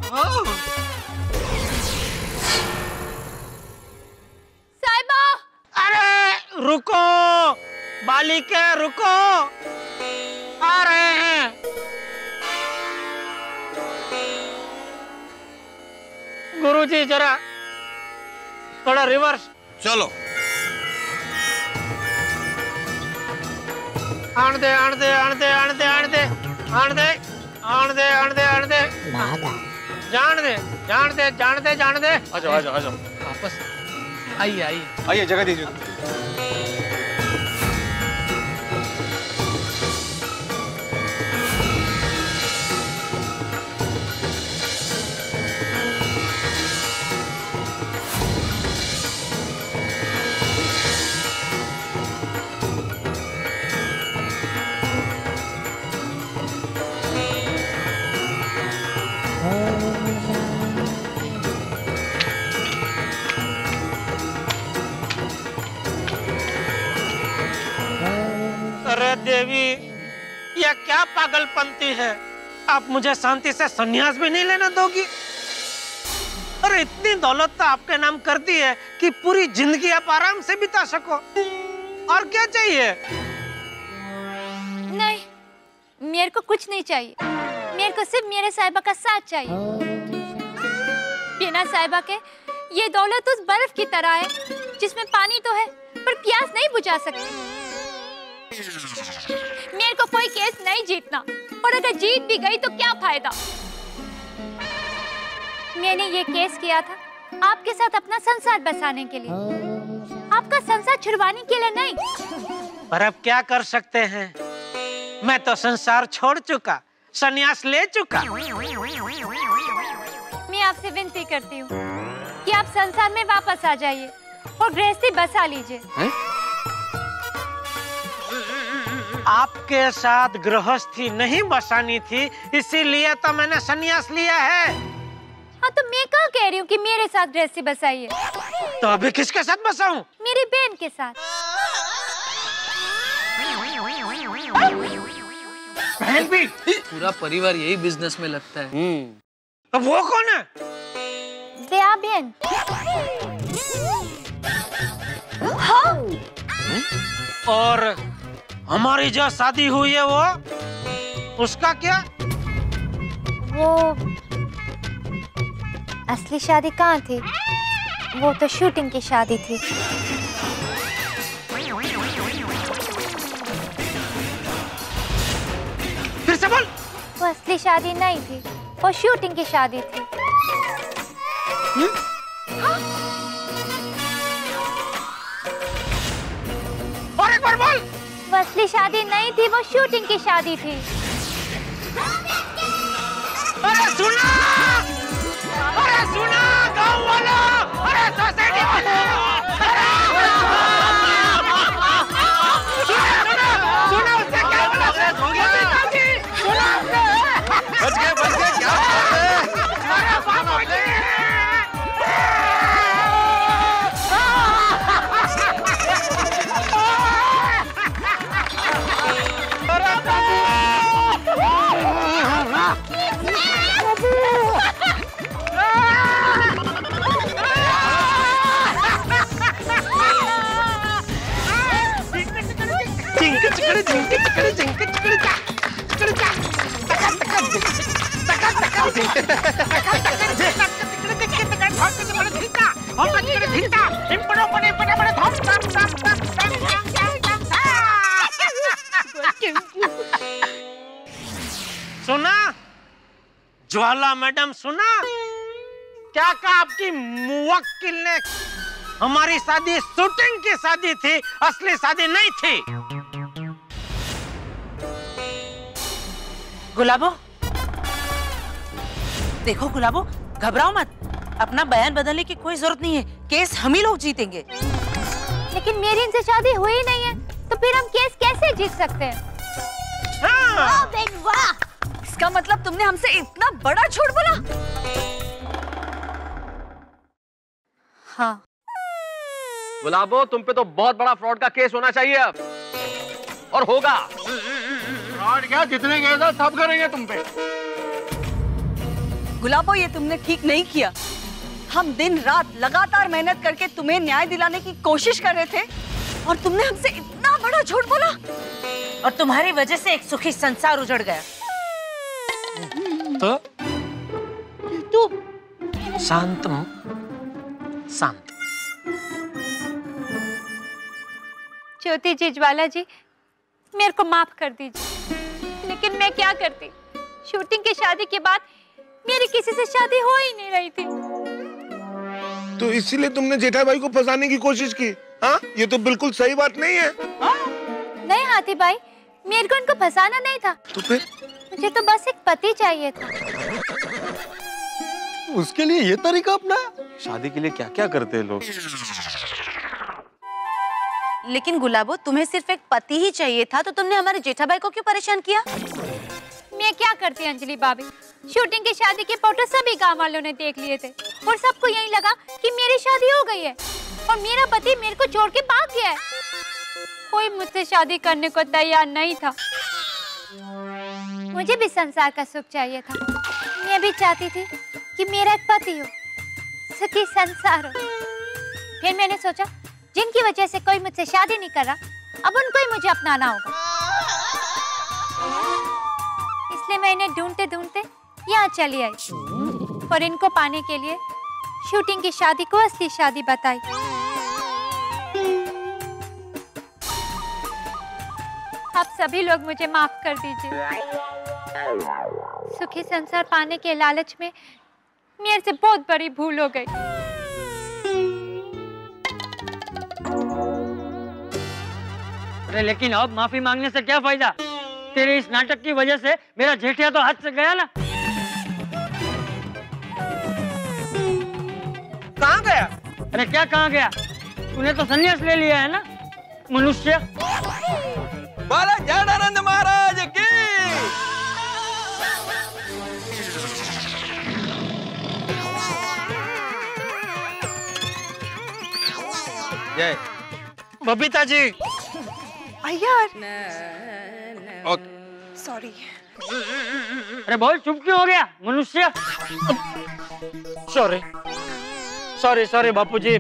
साहिबा, अरे रुको बालिका, रुको, आ रहे हैं। गुरुजी जरा थोड़ा रिवर्स। चलो आन दे आन दे आन दे आन दे आन दे आन दे आन दे आन दे आन दे जान दे जान दे जान दे जान दे। आ जाओ आ जाओ आ जाओ, वापस आइए आइए आइए, जगह दीजिए। अरे देवी, यह क्या पागलपंती है? आप मुझे शांति से संन्यास भी नहीं लेना दोगी? अरे इतनी दौलत तो आपके नाम कर दी है कि पूरी जिंदगी आप आराम से बिता सको, और क्या चाहिए? नहीं, मेरे को कुछ नहीं चाहिए। मेरे को सिर्फ मेरे साहिबा का साथ चाहिए। बिना साहिबा के ये दौलत उस बर्फ की तरह है जिसमें पानी तो है पर प्यास नहीं बुझा सकती। मेरे को कोई केस नहीं जीतना, और अगर जीत भी गई तो क्या फायदा? मैंने ये केस किया था आपके साथ अपना संसार बसाने के लिए, आपका संसार छुड़वाने के लिए नहीं। पर अब क्या कर सकते हैं? मैं तो संसार छोड़ चुका, संन्यास ले चुका। मैं आपसे विनती करती हूँ कि आप संसार में वापस आ जाइए और गृहस्थी बसा लीजिए। आपके साथ गृहस्थी नहीं बसानी थी, इसीलिए तो मैंने संन्यास लिया है। हाँ, तो मैं क्या कह रही हूँ कि मेरे साथ गृहस्थी बसाइए। तो अभी किसके साथ बसाऊं? मेरी बहन के साथ। बहन भी? पूरा परिवार यही बिजनेस में लगता है। तो वो कौन है? दया बहन। हाँ? और हमारी जो शादी हुई है वो, उसका क्या? वो असली शादी कहाँ थी? वो तो शूटिंग की शादी थी। फिर से बोल। वो असली शादी नहीं थी, वो शूटिंग की शादी थी। और एक बार बोल। वो असली शादी नहीं थी, वो शूटिंग की शादी थी। अरे सुना, अरे सुना गाँव वाला, अरे सोसाइटी वाला, सुना उससे क्या बोला? बच गए क्या? अरे बाप रे! चिंपड़ो पड़े पड़े पड़े थम थम थम थम थम सुना ज्वाला मैडम, सुना क्या कहा आपकी मुवक्किल ने? हमारी शादी शूटिंग की शादी थी, असली शादी नहीं थी। गुलाबो, देखो गुलाबो, घबराओ मत। अपना बयान बदलने की कोई जरूरत नहीं है। केस हम ही लोग जीतेंगे। लेकिन मेरी इनसे शादी हुई नहीं है, तो फिर हम केस कैसे जीत सकते हैं? वाह बहन वाह! इसका मतलब तुमने हमसे इतना बड़ा झूठ बोला? हाँ। गुलाबो, तुम पे तो बहुत बड़ा फ्रॉड का केस होना चाहिए अब, और होगा। फ्रॉड क्या, जितने केस है सब करेंगे तुम पे। गुलाबो, ये तुमने ठीक नहीं किया। हम दिन रात लगातार मेहनत करके तुम्हें न्याय दिलाने की कोशिश कर रहे थे, और तुमने हमसे इतना बड़ा झूठ बोला। और तुम्हारी वजह से एक सुखी संसार उजड़ गया। तो तू शांत शांत। ज्योति जी, ज्वाला जी, मेरे को माफ कर दीजिए, लेकिन मैं क्या करती? शूटिंग की शादी के बाद मेरी किसी से शादी हो ही नहीं रही थी। तो इसीलिए तुमने जेठा भाई को फंसाने की कोशिश की? हाँ, ये तो बिल्कुल सही बात नहीं है। नहीं हाथी भाई, मेरे को इनको फंसाना नहीं था। तो फिर? मुझे तो बस एक पति चाहिए था। उसके लिए ये तरीका अपना? शादी के लिए क्या क्या करते हैं लोग। लेकिन गुलाबो, तुम्हें सिर्फ एक पति ही चाहिए था, तो तुमने हमारे जेठा भाई को क्यों परेशान किया? मैं क्या करती अंजलि भाभी, शूटिंग की शादी के फोटो सभी गांव वालों ने देख लिए थे, और सबको यही लगा कि मेरी शादी हो गई है और मेरा पति मेरे को छोड़ के भाग गया है। कोई मुझसे शादी करने को तैयार नहीं था। मुझे भी संसार का सुख चाहिए था। मैं भी चाहती थी कि मेरा एक पति हो, सुखी संसार हो। फिर मैंने सोचा, जिनकी वजह से कोई मुझसे शादी नहीं कर रहा, अब उनको ही मुझे अपनाना होगा। इसलिए मैं इन्हें ढूंढते ढूंढते यहाँ चली आई, और इनको पाने के लिए शूटिंग की शादी को असली शादी बताई। आप सभी लोग मुझे माफ कर दीजिए। सुखी संसार पाने के लालच में मेरे से बहुत बड़ी भूल हो गई। अरे लेकिन अब माफी मांगने से क्या फायदा? तेरे इस नाटक की वजह से मेरा जेठिया तो हाथ से गया ना। कहाँ गया? अरे क्या कहाँ गया? तूने तो संन्यास ले लिया है ना, मनुष्य। बोलो जटानंद महाराज की। जय। बबीता जी। यार, सॉरी। अरे बोल, चुप क्यों हो गया मनुष्य? सॉरी सॉरी सॉरी बापूजी।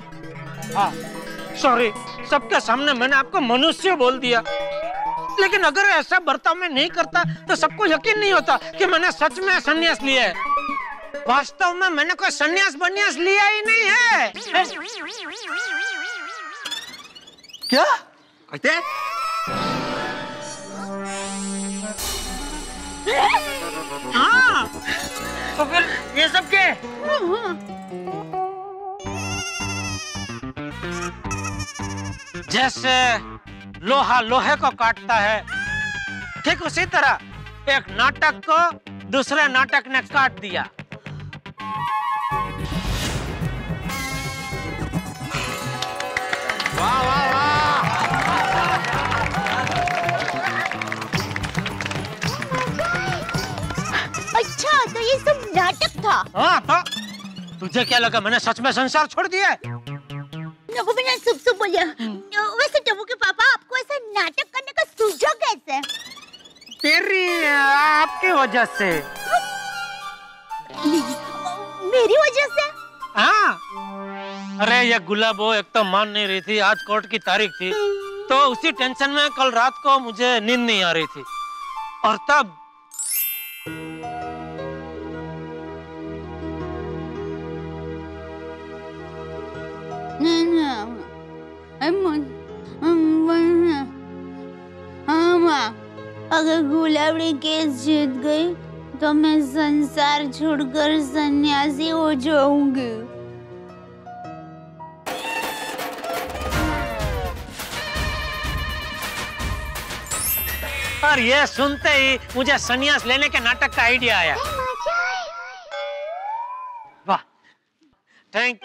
हाँ सॉरी, सबके सामने मैंने आपको मनुष्य बोल दिया, लेकिन अगर ऐसा बर्ताव मैं नहीं करता तो सबको यकीन नहीं होता कि मैंने सच में संन्यास लिया है। वास्तव में मैंने कोई संन्यास बन्यास लिया ही नहीं है। क्या कहते? हाँ, तो फिर ये सब क्या है? जैसे लोहा लोहे को काटता है, ठीक उसी तरह एक नाटक को दूसरे नाटक ने काट दिया। वाह वाह वाह। अच्छा, तो ये सब नाटक था? हाँ, तो तुझे क्या लगा मैंने सच में संसार छोड़ दिया है? नबू मैंने सुब बोलिया। वैसे टबू के पापा, आपको ऐसा नाटक करने का सूझा कैसे? तेरी आपकी वजह से। मेरी वजह से? हाँ। अरे ये गुलाबो एक तो मान नहीं रही थी, आज कोर्ट की तारीख थी, तो उसी टेंशन में कल रात को मुझे नींद नहीं आ रही थी, और तब हाँ माँ, अगर गुलाबड़ी केस जीत गई तो मैं संसार छोड़कर सन्यासी हो जाऊंगी। और ये सुनते ही मुझे संन्यास लेने के नाटक का आइडिया आया। वाह, थैंक।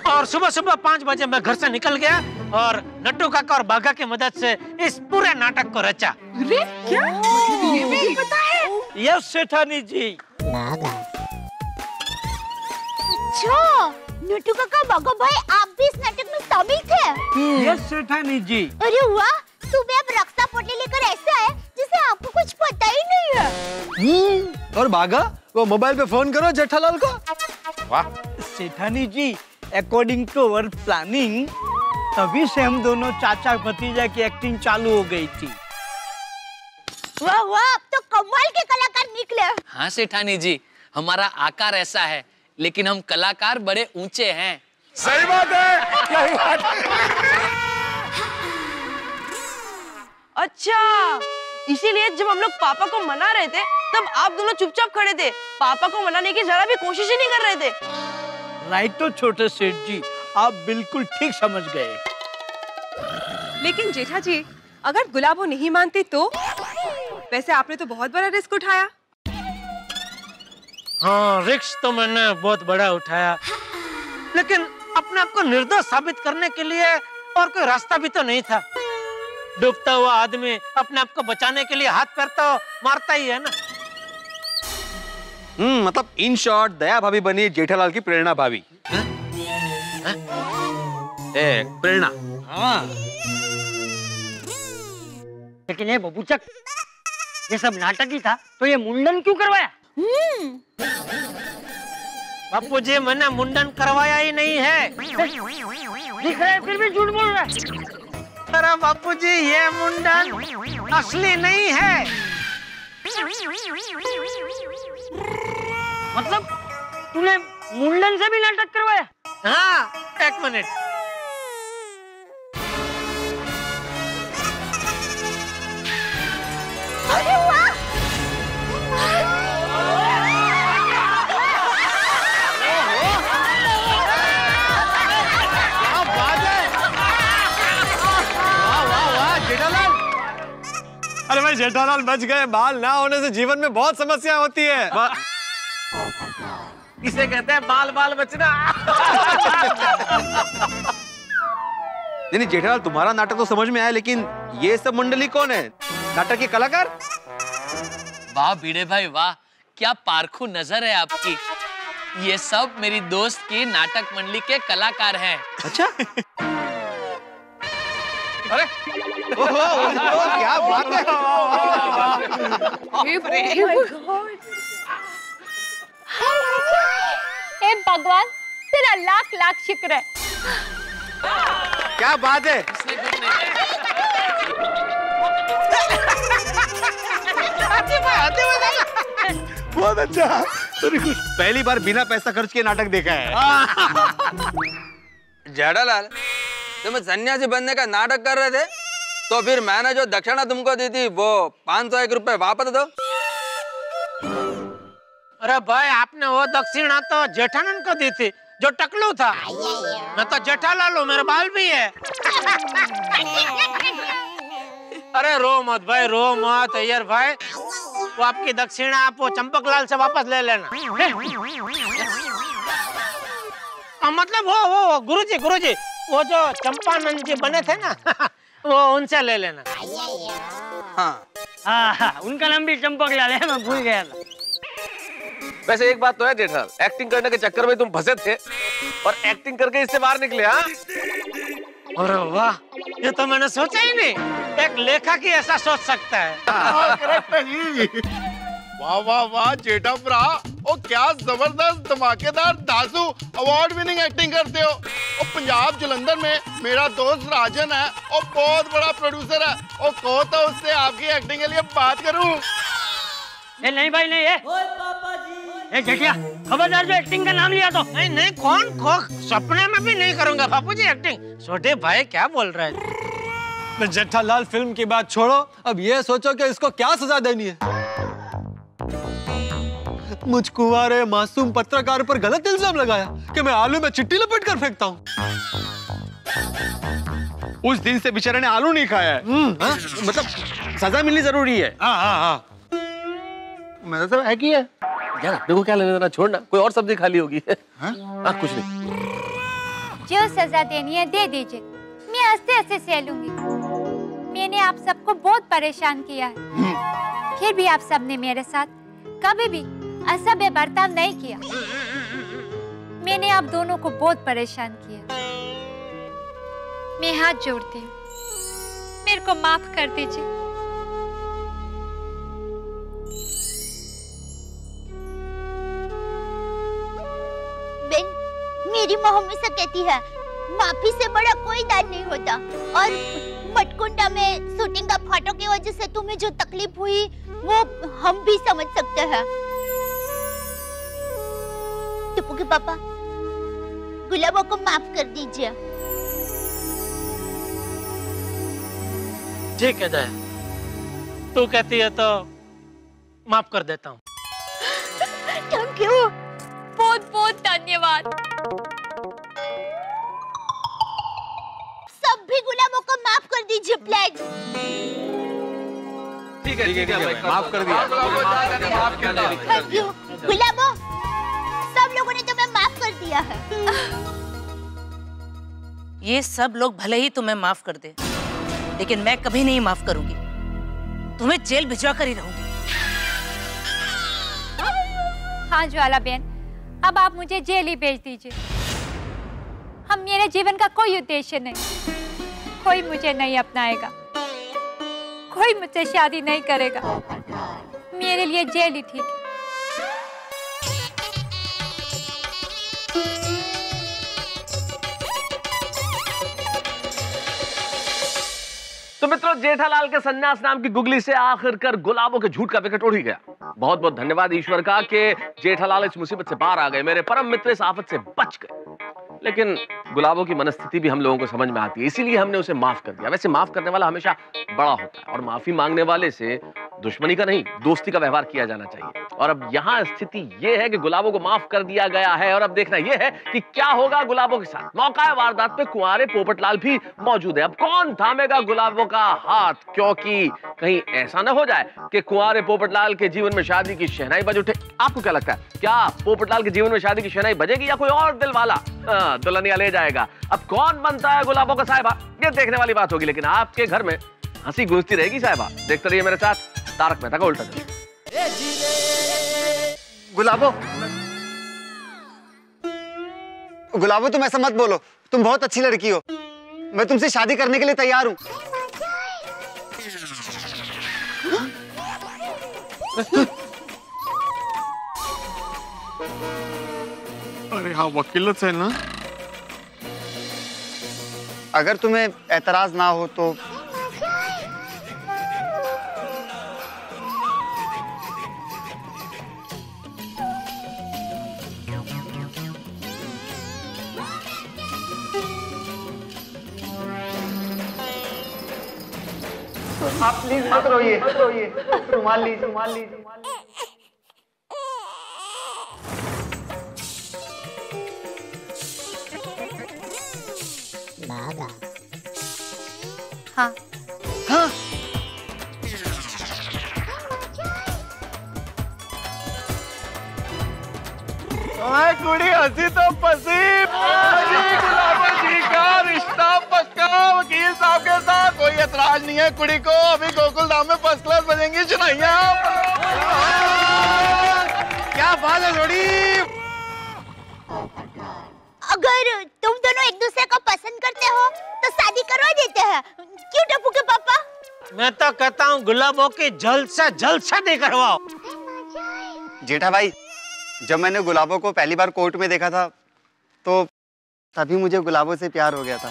और सुबह सुबह 5 बजे मैं घर से निकल गया और नट्टू काका और बाघा की मदद से इस पूरे नाटक को रचा। अरे क्या? ये भी पता है? यस सेठानी जी। अच्छा, नट्टू काका, बाघा भाई, आप भी इस नाटक में शामिल थे? यस सेठानी जी। अरे वाह, सुबह आप रक्षा पोटली लेकर ऐसे आए जिसे आपको कुछ पता ही नहीं है। और बाघा, वो मोबाइल पे फोन करो जेठालाल को। वाह सेठानी जी, अकॉर्डिंग टू अवर प्लानिंग तभी से हम दोनों चाचा भतीजा की एक्टिंग चालू हो गई थी। वाह वाह, आप तो कमाल के कलाकार निकले। हाँ सेठानी जी, हमारा आकार ऐसा है लेकिन हम कलाकार बड़े ऊंचे हैं। सही बात है, सही बात है। अच्छा, इसीलिए जब हम लोग पापा को मना रहे थे तब आप दोनों चुपचाप खड़े थे, पापा को मनाने की जरा भी कोशिश ही नहीं कर रहे थे। राइट तो छोटे सेठ जी, आप बिल्कुल ठीक समझ गए। लेकिन जेठा जी, अगर गुलाबो नहीं मानती तो? वैसे आपने तो बहुत बड़ा रिस्क उठाया। हाँ, रिस्क तो मैंने बहुत बड़ा उठाया, लेकिन अपने आप को निर्दोष साबित करने के लिए और कोई रास्ता भी तो नहीं था। डूबता हुआ आदमी अपने आप को बचाने के लिए हाथ पैर तो मारता ही है ना। मतलब इन शॉर्ट दया भाभी बनी जेठालाल की प्रेरणा भाभी। प्रेरणा। हाँ। लेकिन ये बबूचक, ये सब नाटक ही था तो ये मुंडन क्यों करवाया? बापू जी, मैंने मुंडन करवाया ही नहीं है। दिख रहा है फिर भी झूठ बोल रहा है। अरे बापू जी, ये मुंडन असली नहीं है। मतलब तूने मुंडन से भी नाटक करवाया? हाँ, एक मिनट। अरे वाह! क्या बात है! वाह वाह वाह जेठालाल! अरे भाई जेठालाल बच गए। बाल ना होने से जीवन में बहुत समस्या होती है। इसे कहते हैं बाल बाल बचना। नहीं जेठालाल, तुम्हारा नाटक तो समझ में आया, लेकिन ये सब मंडली कौन है? नाटक के कलाकार? वाह भिड़े भाई वाह, क्या पारखू नजर है आपकी। ये सब मेरी दोस्त की नाटक मंडली के कलाकार हैं। अच्छा। अरे क्या बात है। हे भगवान, तेरा लाख लाख शुक्र है। क्या बात है। बहुत अच्छा। पहली बार बिना पैसा खर्च के नाटक देखा है। जेठालाल, तुम सन्यासी बनने का नाटक कर रहे थे तो फिर मैंने जो दक्षिणा तुमको दी थी वो 501 रुपए वापस दो। अरे भाई, आपने वो दक्षिणा तो जेठानंद को दी थी जो टकलू था। मैं तो जेठालाल हूँ, मेरे बाल भी है। अरे रो मत भाई, रो मत अय्यर भाई। वो आपकी दक्षिणा आप वो चंपकलाल से वापस ले लेना। मतलब वो गुरुजी वो जो चंपानंद जी बने थे ना, वो उनसे ले लेना। हाँ, उनका नाम भी चंपकलाल है, मैं भूल गया था। वैसे एक बात तो है जेठालाल, एक्टिंग करने के चक्कर में तुम फंसे थे और एक्टिंग करके इससे बाहर निकले। हाँ, अरे वाह, ये तो मैंने सोचा ही नहीं। एक लेखक ही ऐसा सोच सकता है। वाह वाह वाह जेठा भरा, ओ क्या जबरदस्त धमाकेदार दासू अवार्ड विनिंग एक्टिंग करते हो। और पंजाब जलंधर में मेरा दोस्त राजन है, और बहुत बड़ा प्रोड्यूसर है। और कहो तो उससे आपकी एक्टिंग के लिए बात करूं। नहीं भाई नहीं है। ए जेठिया, खबरदार जो एक्टिंग का नाम लिया तो। नहीं नहीं, कौन सपने में भी नहीं करूंगा बापूजी एक्टिंग। छोटे भाई क्या बोल रहे हैं? जेठालाल फिल्म की बात छोड़ो, अब ये सोचो कि इसको क्या सजा देनी है। मुझ कुंवारे मासूम पत्रकार पर गलत इल्जाम लगाया कि मैं आलू में चिट्टी लपेट कर फेंकता हूँ। उस दिन से बेचारे ने आलू नहीं खाया है। मतलब सजा मिलनी जरूरी है। मेरा सब है कि है यार, अपने को क्या लेने देना, छोड़ना, कोई और सब्जी खाली होगी। कुछ नहीं, जो सजा देनी है दे दीजिए, मैं हंसते हंसते सह लूंगी। मैंने आप सबको बहुत परेशान किया है, फिर भी आप सबने मेरे साथ कभी भी असभ्य बर्ताव नहीं किया। मैंने आप दोनों को बहुत परेशान किया। मैं हाथ जोड़ती हूँ, मेरे को माफ कर दीजिए। बेन, मेरी माँ हमेशा कहती है माफी से बड़ा कोई दान नहीं होता। और मटकुंडा में शूटिंग का फाटो की वजह से तुम्हें जो तकलीफ हुई वो हम भी समझ सकते हैं। टप्पू के पापा, गुलाबों को माफ कर दीजिए। ठीक है दया, तू कहती है तो माफ कर देता हूँ। थैंक यू, बहुत बहुत धन्यवाद। सब भी गुलाबों को माफ कर दीजिए प्लीज। ठीक है, माफ कर दिया। थैंक यू गुलाबों, सब लोगों ने तुम्हें माफ कर दिया है। ये सब लोग भले ही तुम्हें माफ कर दे, लेकिन मैं कभी नहीं माफ करूंगी। तुम्हें जेल भिजवा कर ही रहूंगी। हाँ ज्वाला बहन, अब आप मुझे जेल ही भेज दीजिए। हम मेरे जीवन का कोई उद्देश्य नहीं, कोई मुझे नहीं अपनाएगा, कोई मुझसे शादी नहीं करेगा। मेरे लिए जेल ही ठीक है। तो मित्रों, जेठालाल के सन्यास नाम की गुगली से आखिरकार गुलाबों के झूठ का विकेट उड़ ही गया। बहुत बहुत धन्यवाद ईश्वर का कि जेठालाल इस मुसीबत से बाहर आ गए, मेरे परम मित्र इस आफत से बच गए। लेकिन गुलाबों की मनस्थिति भी हम लोगों को समझ में आती है, इसीलिए हमने उसे माफ कर दिया। वैसे माफ करने वाला हमेशा बड़ा होता है और माफी मांगने वाले से दुश्मनी का नहीं, दोस्ती का व्यवहार किया जाना चाहिए। और अब यहाँ स्थिति ये है कि गुलाबों को माफ कर दिया गया है और अब देखना ये है कि क्या होगा गुलाबों के साथ। मौका है वारदात पे कुंवारे पोपटलाल भी मौजूद है। अब कौन थामेगा गुलाबों का हाथ, क्योंकि कहीं ऐसा ना हो जाए कि कुंवारे पोपटलाल के जीवन में शादी की शहनाई बज उठे। आपको क्या लगता है, क्या पोपटलाल के जीवन में शादी की शहनाई बजेगी या कोई और दिल वाला दुल्हनिया ले जाएगा? अब कौन बनता है गुलाबों का साहिबा, ये देखने वाली बात होगी। लेकिन आपके घर में हंसी गूंजती रहेगी साहिबा। देखते रहिए मेरे साथ तारक मेहता का उल्टा चश्मा। गुलाबो, गुलाबो तुम ऐसा मत बोलो, तुम बहुत अच्छी लड़की हो, मैं तुमसे शादी करने के लिए तैयार हूँ। अरे हाँ, वकीलत है ना। अगर तुम्हें एतराज ना हो तो आप प्लीज मत रोइए, रुमाल लीजिए, रुमाल लीजिए। हाँ हाँ, कुड़ी हंसी तो पसीब। गुलाबो जी का रिश्ता पक्का, वकील साहब के साथ कोई एतराज नहीं है। कुड़ी को अभी गोकुल धाम में फर्स्ट क्लास बजेंगी सुनाइया। क्या बात है जोड़ी। अगर तुम दोनों एक दूसरे को पसंद करते हो तो शादी करवा देते हैं, क्यों टप्पू के पापा? मैं तो कहता हूँ गुलाबों की जल्द से जल्द शादी करवाओ। जेठा भाई, जब मैंने गुलाबों को पहली बार कोर्ट में देखा था तो तभी मुझे गुलाबों से प्यार हो गया था।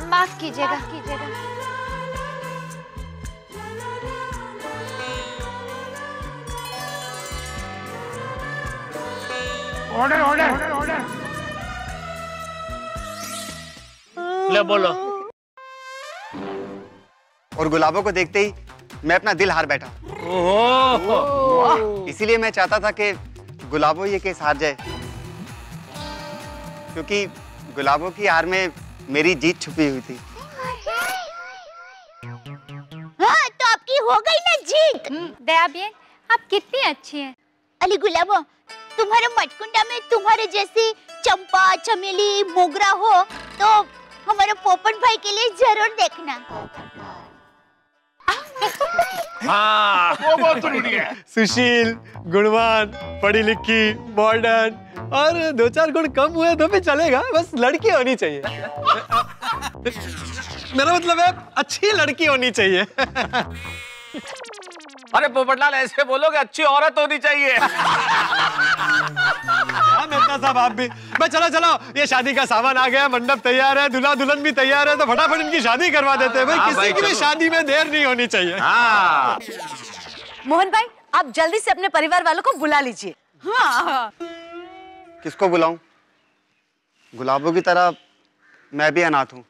माफ कीजिएगा। Order order order. ले बोलो। और गुलाबों को देखते ही मैं अपना दिल हार बैठा। इसीलिए मैं चाहता था कि गुलाबों ये केस हार जाए, क्योंकि गुलाबों की हार में मेरी जीत छुपी हुई थी। हाँ, तो आपकी हो गई ना जीत। दया बेन, आप कितनी अच्छी हैं। अली गुलाबो, तुम्हारे मटकुंडा में तुम्हारे जैसी चंपा, चमेली, मोगरा हो तो हमारे पोपट भाई के लिए जरूर देखना। हाँ, वो बहुत जरूरी है। सुशील, गुणवान, पढ़ी लिखी, मॉडर्न और 2-4 गुण कम हुए तो भी चलेगा, बस लड़की होनी चाहिए। मेरा मतलब है अच्छी लड़की होनी चाहिए। अरे पोपटलाल ऐसे बोलोगे, अच्छी औरत होनी चाहिए। मेहता साहब आप भी। मैं चलो चलो, ये शादी का सामान आ गया, मंडप तैयार है, दूल्हा दुल्हन भी तैयार है, तो फटाफट इनकी शादी करवा देते हैं। भाई किसी की भी शादी में देर नहीं होनी चाहिए। हाँ। मोहन भाई, आप जल्दी से अपने परिवार वालों को बुला लीजिए। हाँ। किसको बुलाऊं? गुलाबों की तरह मैं भी अनाथ हूं।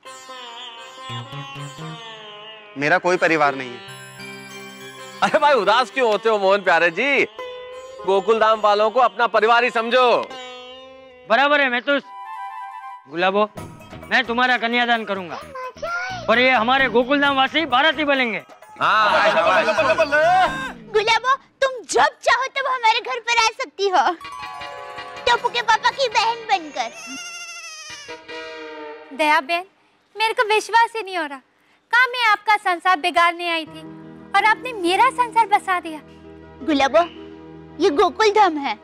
मेरा कोई परिवार नहीं है। अरे भाई उदास क्यों होते हो मोहन प्यारे जी? गोकुल धाम वालों को अपना परिवार ही समझो। बराबर है महतूस। गुलाबो, मैं तुम्हारा कन्यादान करूंगा और ये हमारे गोकुल धाम वासी बाराती बनेंगे। गुलाबो, तुम जब चाहो तब हमारे घर पर आ सकती हो, टप्पू के पापा की बहन बनकर। दया बेन, मेरे को विश्वास ही नहीं हो रहा। कहाँ मैं आपका संसार बिगाड़ने आई थी और आपने मेरा संसार बसा दिया। गुलाबो, ये गोकुल धाम है।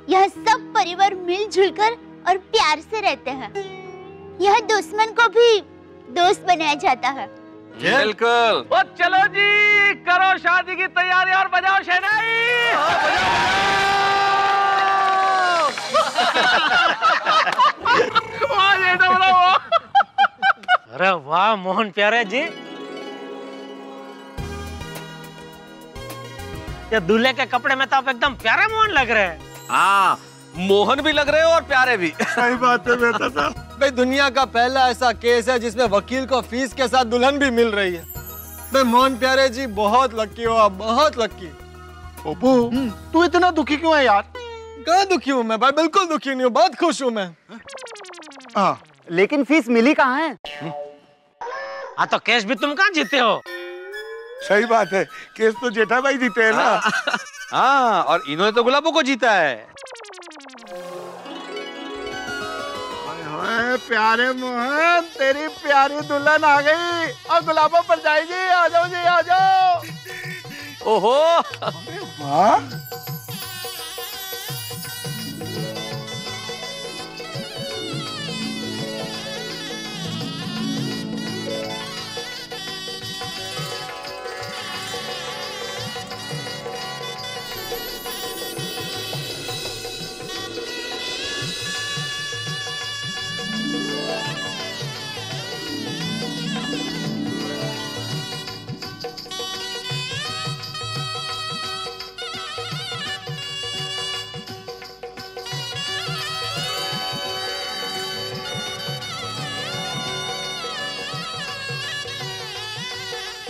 यहाँ सब परिवार मिलजुल कर और प्यार से रहते हैं। यहाँ दुश्मन को भी दोस्त बनाया जाता है। बिल्कुल। ओ चलो जी, करो शादी की तैयारी और बजाओ शहनाई। अरे वाह मोहन प्यारे जी, ये दूल्हे के कपड़े में तो आप एकदम प्यारे मोहन लग रहे हैं। हाँ, मोहन भी लग रहे हो और प्यारे भी। सही बात है बेटा साहब। भाई दुनिया का पहला ऐसा केस है जिसमें वकील को फीस के साथ दुल्हन भी मिल रही है। भाई मोहन प्यारे जी बहुत लकी हो आप, बहुत लकी। पप्पू, तू इतना दुखी क्यों है यार? कहाँ दुखी हूँ मैं भाई? बिल्कुल दुखी नहीं हूँ, बहुत खुश हूँ मैं। हाँ, लेकिन फीस मिली कहाँ है? हाँ तो केस भी तुम कहाँ जीते हो? सही बात है, केस तो जेठा भाई जीते हैं ना। हाँ, और इन्होंने तो गुलाबों को जीता है। प्यारे मोहन, तेरी प्यारी दुल्हन आ गई और गुलाबों पर जाएगी। आ जाओ जी, आ जाओ। ओहो, वाह।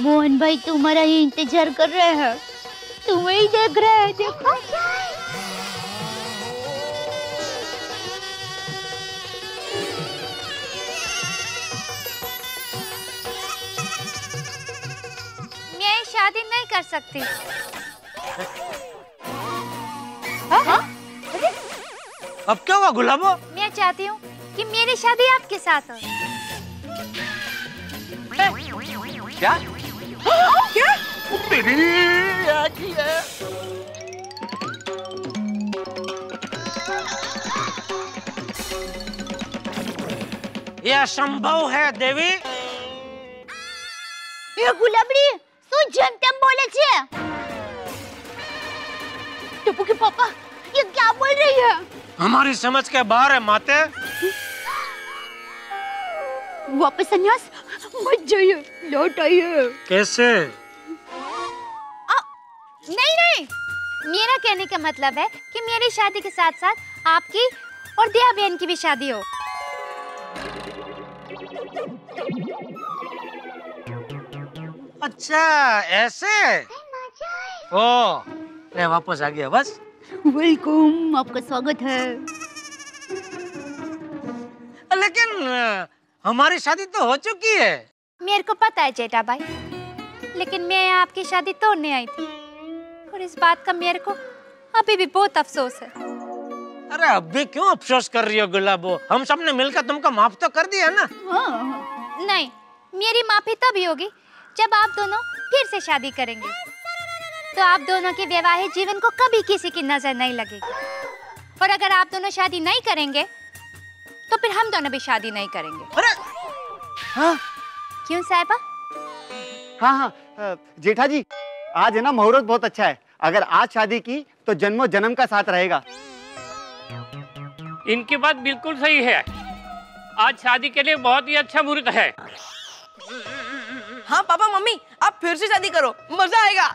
मोहन भाई तुम्हारा ही इंतजार कर रहे हैं, तुम्हें ही देख रहे हैं। देखो मैं शादी नहीं कर सकती। अब क्या हुआ गुलाबो? मैं चाहती हूँ कि मेरी शादी आपके साथ हो। क्या? क्या? तेरी आँखी है। यह संभव है देवी? ये गुलाबड़ी શું જેમ તેમ બોલે છે? टप्पू के पापा, ये क्या बोल रही है? हमारी समझ के बाहर है माते। वापस संन्यास मत जाइए, लौट आइए। कैसे? नहीं नहीं, मेरा कहने का मतलब है कि मेरी शादी के साथ साथ आपकी और दिया बहन की भी शादी हो। अच्छा ऐसे? ओ, मैं वापस आ गया बस। वेलकम, आपका स्वागत है। लेकिन हमारी शादी तो हो चुकी है। मेरे को पता है जेठा भाई, लेकिन मैं यहाँ आपकी शादी तोड़ने आई थी और इस बात का मेरे को अभी भी बहुत अफसोस है। अरे अभी क्यों अफसोस कर रही हो गुलाबो? हम सबने मिलकर तुमको माफ तो कर दिया ना। नहीं, मेरी माफी तभी होगी जब आप दोनों फिर से शादी करेंगे, तो आप दोनों के वैवाहिक जीवन को कभी किसी की नजर नहीं लगेगी। और अगर आप दोनों शादी नहीं करेंगे तो फिर हम दोनों भी शादी नहीं करेंगे। अरे हाँ क्यों साहिबा? हाँ, जेठा जी आज है ना मुहूर्त बहुत अच्छा है। अगर आज शादी की तो जन्मों जन्म का साथ रहेगा। इनकी बात बिल्कुल सही है। आज शादी के लिए बहुत ही अच्छा मुहूर्त है। हाँ पापा मम्मी, आप फिर से शादी करो, मजा आएगा।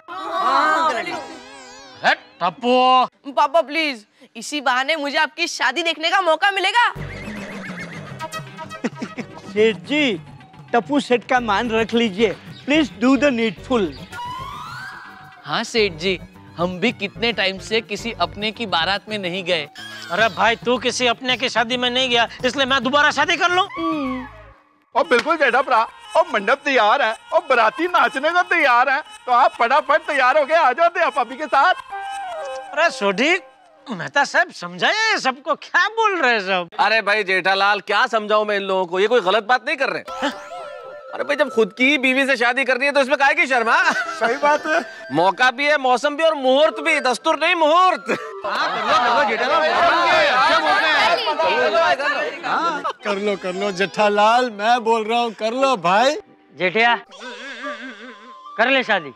टप्पू पापा प्लीज, इसी बहाने मुझे आपकी शादी देखने का मौका मिलेगा। सेठ जी, टप्पू सेठ का मान रख लीजिए। Please do the needful. हाँ सेठ जी, हम भी कितने टाइम से किसी अपने की बारात में नहीं गए। अरे भाई तू किसी अपने की शादी में नहीं गया, इसलिए मैं दोबारा शादी कर लूं। और बिल्कुल जेठा भरा, और मंडप तैयार है और बाराती नाचने को तैयार है, तो आप फटाफट तैयार हो गए आ जाते हैं भाभी के साथ। अरे सोडी, मेहता साहब समझाइए सबको, क्या बोल रहे हैं सब? अरे भाई जेठालाल, क्या समझाऊं मैं इन लोगों को? ये कोई गलत बात नहीं कर रहे। अरे भाई जब खुद की बीवी से शादी करनी है तो इसमें काहे की शर्म? सही बात है। मौका भी है, मौसम भी और मुहूर्त भी, दस्तूर नहीं मुहूर्त। कर लो जेठालाल, मैं बोल रहा हूँ कर लो भाई। जेठिया कर ले शादी।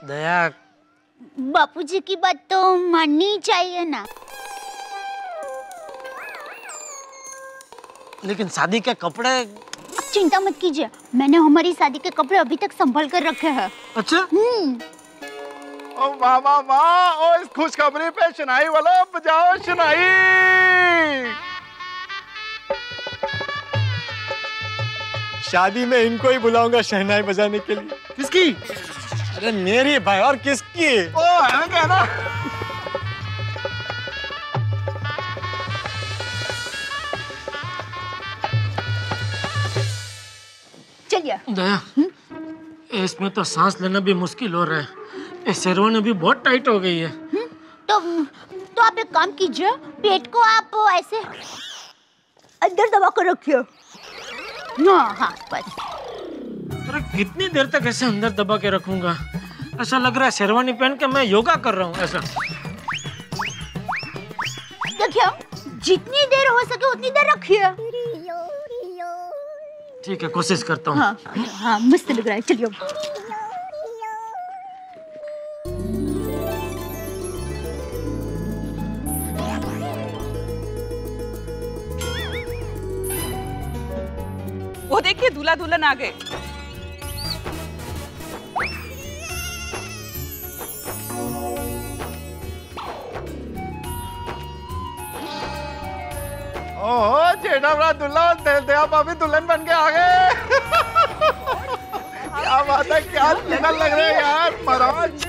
दया, बापूजी की बात तो माननी चाहिए ना। लेकिन शादी के कपड़े। चिंता मत कीजिए, मैंने हमारी शादी के कपड़े अभी तक संभाल कर रखे हैं। अच्छा? ओ वाह वाह वाह, ओ इस खुशखबरी पे शनाई वालों बजाओ शनाई। शादी में इनको ही बुलाऊंगा शहनाई बजाने के लिए। किसकी? अरे मेरी भाई, और किसकी? ओ है क्या ना? चलिए। दया, इसमें तो सांस लेना भी मुश्किल हो रहा है। इस शेरवानी भी बहुत टाइट हो गई है। तो आप एक काम कीजिए, पेट को आप ऐसे अंदर दबा कर रखिए। हाँ बस। अरे कितनी देर तक ऐसे अंदर दबा के रखूंगा? ऐसा लग रहा है शेरवानी पहन के मैं योगा कर रहा हूँ ऐसा। देखिए, जितनी देर हो सके उतनी देर रखिए। ठीक है, कोशिश करता हूँ। हाँ, मस्त लग रहा है। चलिए। वो देखिए, दूल्हा दुल्हन आ गए। ओहो जेठा भरा दूल्हा दया भाभी दुल्हन बन के आ गए। क्या बात है, क्या सुंदर लग रहे हैं यार। महाराज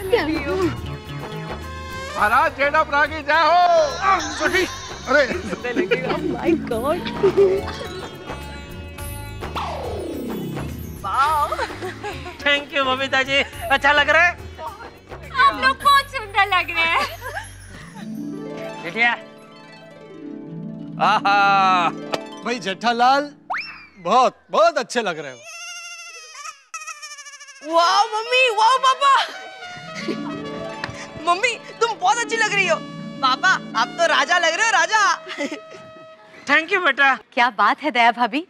महाराज जेठा भरा की जय हो। अरे Oh my God! Thank you Babita ji, अच्छा लग रहा है। आप लोग बहुत सुंदर लग रहे हैं। जेठिया भाई जेठालाल, बहुत बहुत अच्छे लग रहे हो। वाह मम्मी, वाह पापा। मम्मी तुम बहुत अच्छी लग रही हो। पापा आप तो राजा लग रहे हो, राजा। थैंक यू बेटा। क्या बात है दया भाभी,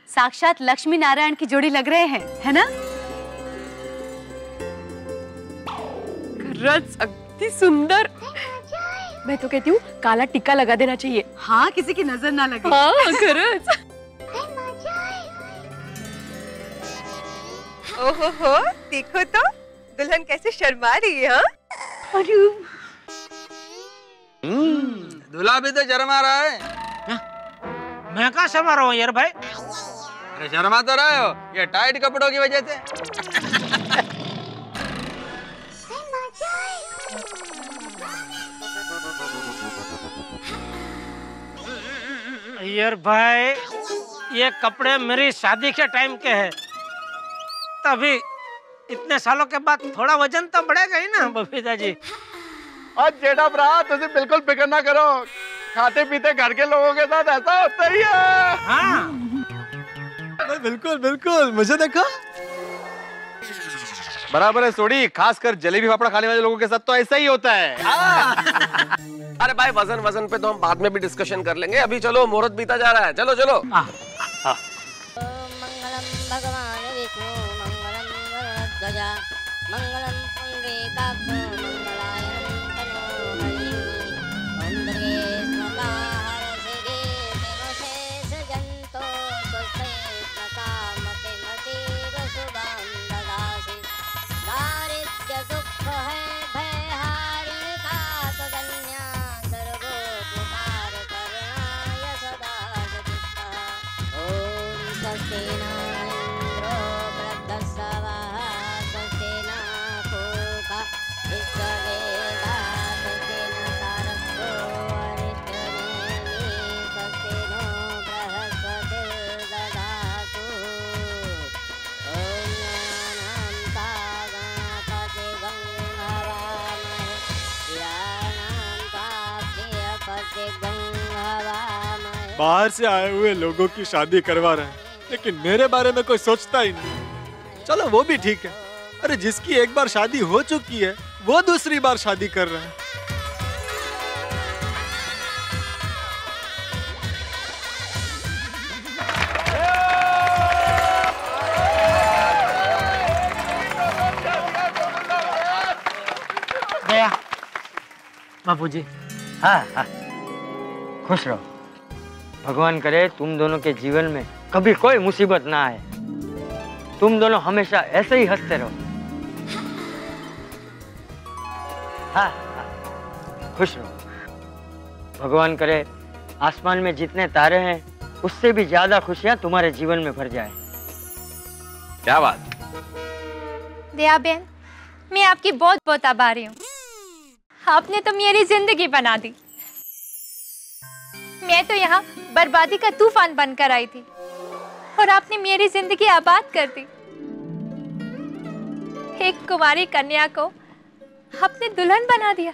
साक्षात लक्ष्मी नारायण की जोड़ी लग रहे हैं, है ना? खरंच अति सुंदर। मैं तो कहती हूँ काला टिक्का लगा देना चाहिए। हाँ, किसी की नजर ना लगे। हाँ खरंच। ओहो हो, देखो तो दुल्हन कैसे शर्मा रही है? हाँ? अरे दूल्हा भी तो शर्मा रहा है। मैं कहाँ शर्मा रहा हूँ यार भाई? अरे शर्मा तो रहे हो, ये टाइट कपड़ों की वजह से। यार भाई, ये कपड़े मेरी शादी के टाइम के हैं, तभी इतने सालों के बाद थोड़ा वजन तो बढ़ेगा ही ना बबीता जी। और जेठा भरा तुझे बिल्कुल फिक्र ना करो, खाते पीते घर के लोगों के साथ ऐसा होता ही है। हाँ बिल्कुल बिल्कुल, मुझे देखो बराबर है सोडी, खासकर जलेबी फाफड़ा खाने वाले लोगों के साथ तो ऐसा ही होता है। अरे भाई वजन वजन पे तो हम बाद में भी डिस्कशन कर लेंगे, अभी चलो मुहूर्त बीता जा रहा है, चलो चलो। मंगलम भगवान विष्णु मंगलम गजा मंगलम पुंडरीकाक्ष मंगलायनं तनोहरि ओम दुर्गे स्मकाहर सिद्धि विमशेष जंतो स्वस्ते स्मकामते मतीव शुभं ददासि दारिद्र्य दुःख है भयहारिणी कातगन्या सर्वोपकार करणाय सदा चित्तः ओम स्वस्ति न इंद्रो वृद्धस्सवः स्वस्ति न पूषा विश्ववेदाः स्वस्ति न तारस्यो अरिष्टनेमिः स्वस्ति नो बृहस्पतिर्दधातु ओम बाहर से आए हुए लोगों की शादी करवा रहे हैं, लेकिन मेरे बारे में कोई सोचता ही नहीं। चलो वो भी ठीक है, अरे जिसकी एक बार शादी हो चुकी है वो दूसरी बार शादी कर रहे हैं। गया बापूजी। हाँ हाँ, खुश रहो। भगवान करे तुम दोनों के जीवन में कभी कोई मुसीबत ना आए, तुम दोनों हमेशा ऐसे ही हंसते रहो। हाँ हाँ, खुश रहो। भगवान करे आसमान में जितने तारे हैं उससे भी ज्यादा खुशियां तुम्हारे जीवन में भर जाए। क्या बात। दया बहन, मैं आपकी बहुत बहुत आभारी हूँ। आपने तो मेरी जिंदगी बना दी। मैं तो यहाँ बर्बादी का तूफान बनकर आई थी और आपने मेरी जिंदगी आबाद कर दी। एक कुंवारी कन्या को आपने दुल्हन बना दिया।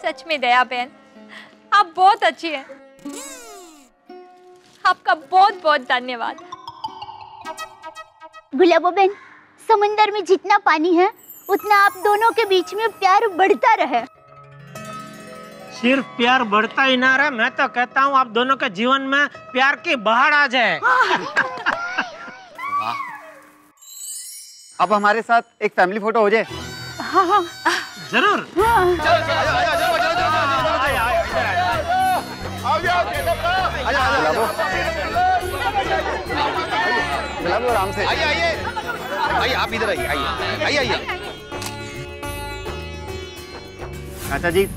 सच में दया बहन, आप बहुत अच्छी हैं। आपका बहुत बहुत धन्यवाद। गुलाबो बहन, समुंदर में जितना पानी है उतना आप दोनों के बीच में प्यार बढ़ता रहे। सिर्फ प्यार बढ़ता ही ना रहे, मैं तो कहता हूँ आप दोनों के जीवन में प्यार की बहार आ जाए। अब हमारे साथ एक फैमिली फोटो हो जाए। हाँ हाँ जरूर। गुलाबो आराम से आइए आइए आइए, आप इधर आइए, आइए आइए आइए। चाचा जी,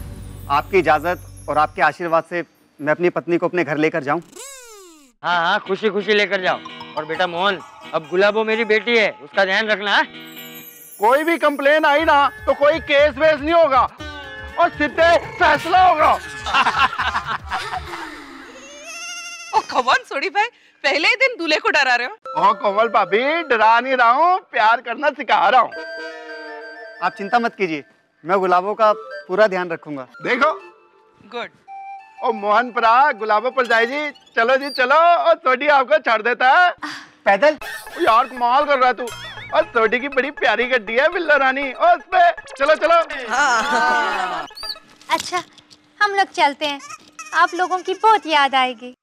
आपकी इजाजत और आपके आशीर्वाद से मैं अपनी पत्नी को अपने घर लेकर जाऊं? हाँ हाँ, खुशी खुशी लेकर जाओ। और बेटा मोहन, अब गुलाबो मेरी बेटी है, उसका ध्यान रखना है। कोई भी कंप्लेन आई ना तो कोई केस वेस नहीं होगा और सीधे फैसला होगा। ओ कौन सोडी भाई, पहले ही दिन दूल्हे को डरा रहे हो। ओ कोमल भाभी, डरा नहीं रहा हूँ, प्यार करना सिखा रहा हूँ। आप चिंता मत कीजिए, मैं गुलाबों का पूरा ध्यान रखूंगा। देखो गुड। ओ मोहन परा, गुलाबो पर जाए जी, चलो जी चलो। और सोडी आपको छोड़ देता है पैदल। यार कमाल कर रहा तू। और सोडी की बड़ी प्यारी गड्डी है बिल्ला रानी, और उस पे चलो चलो। अच्छा, हम लोग चलते हैं, आप लोगों की बहुत याद आएगी।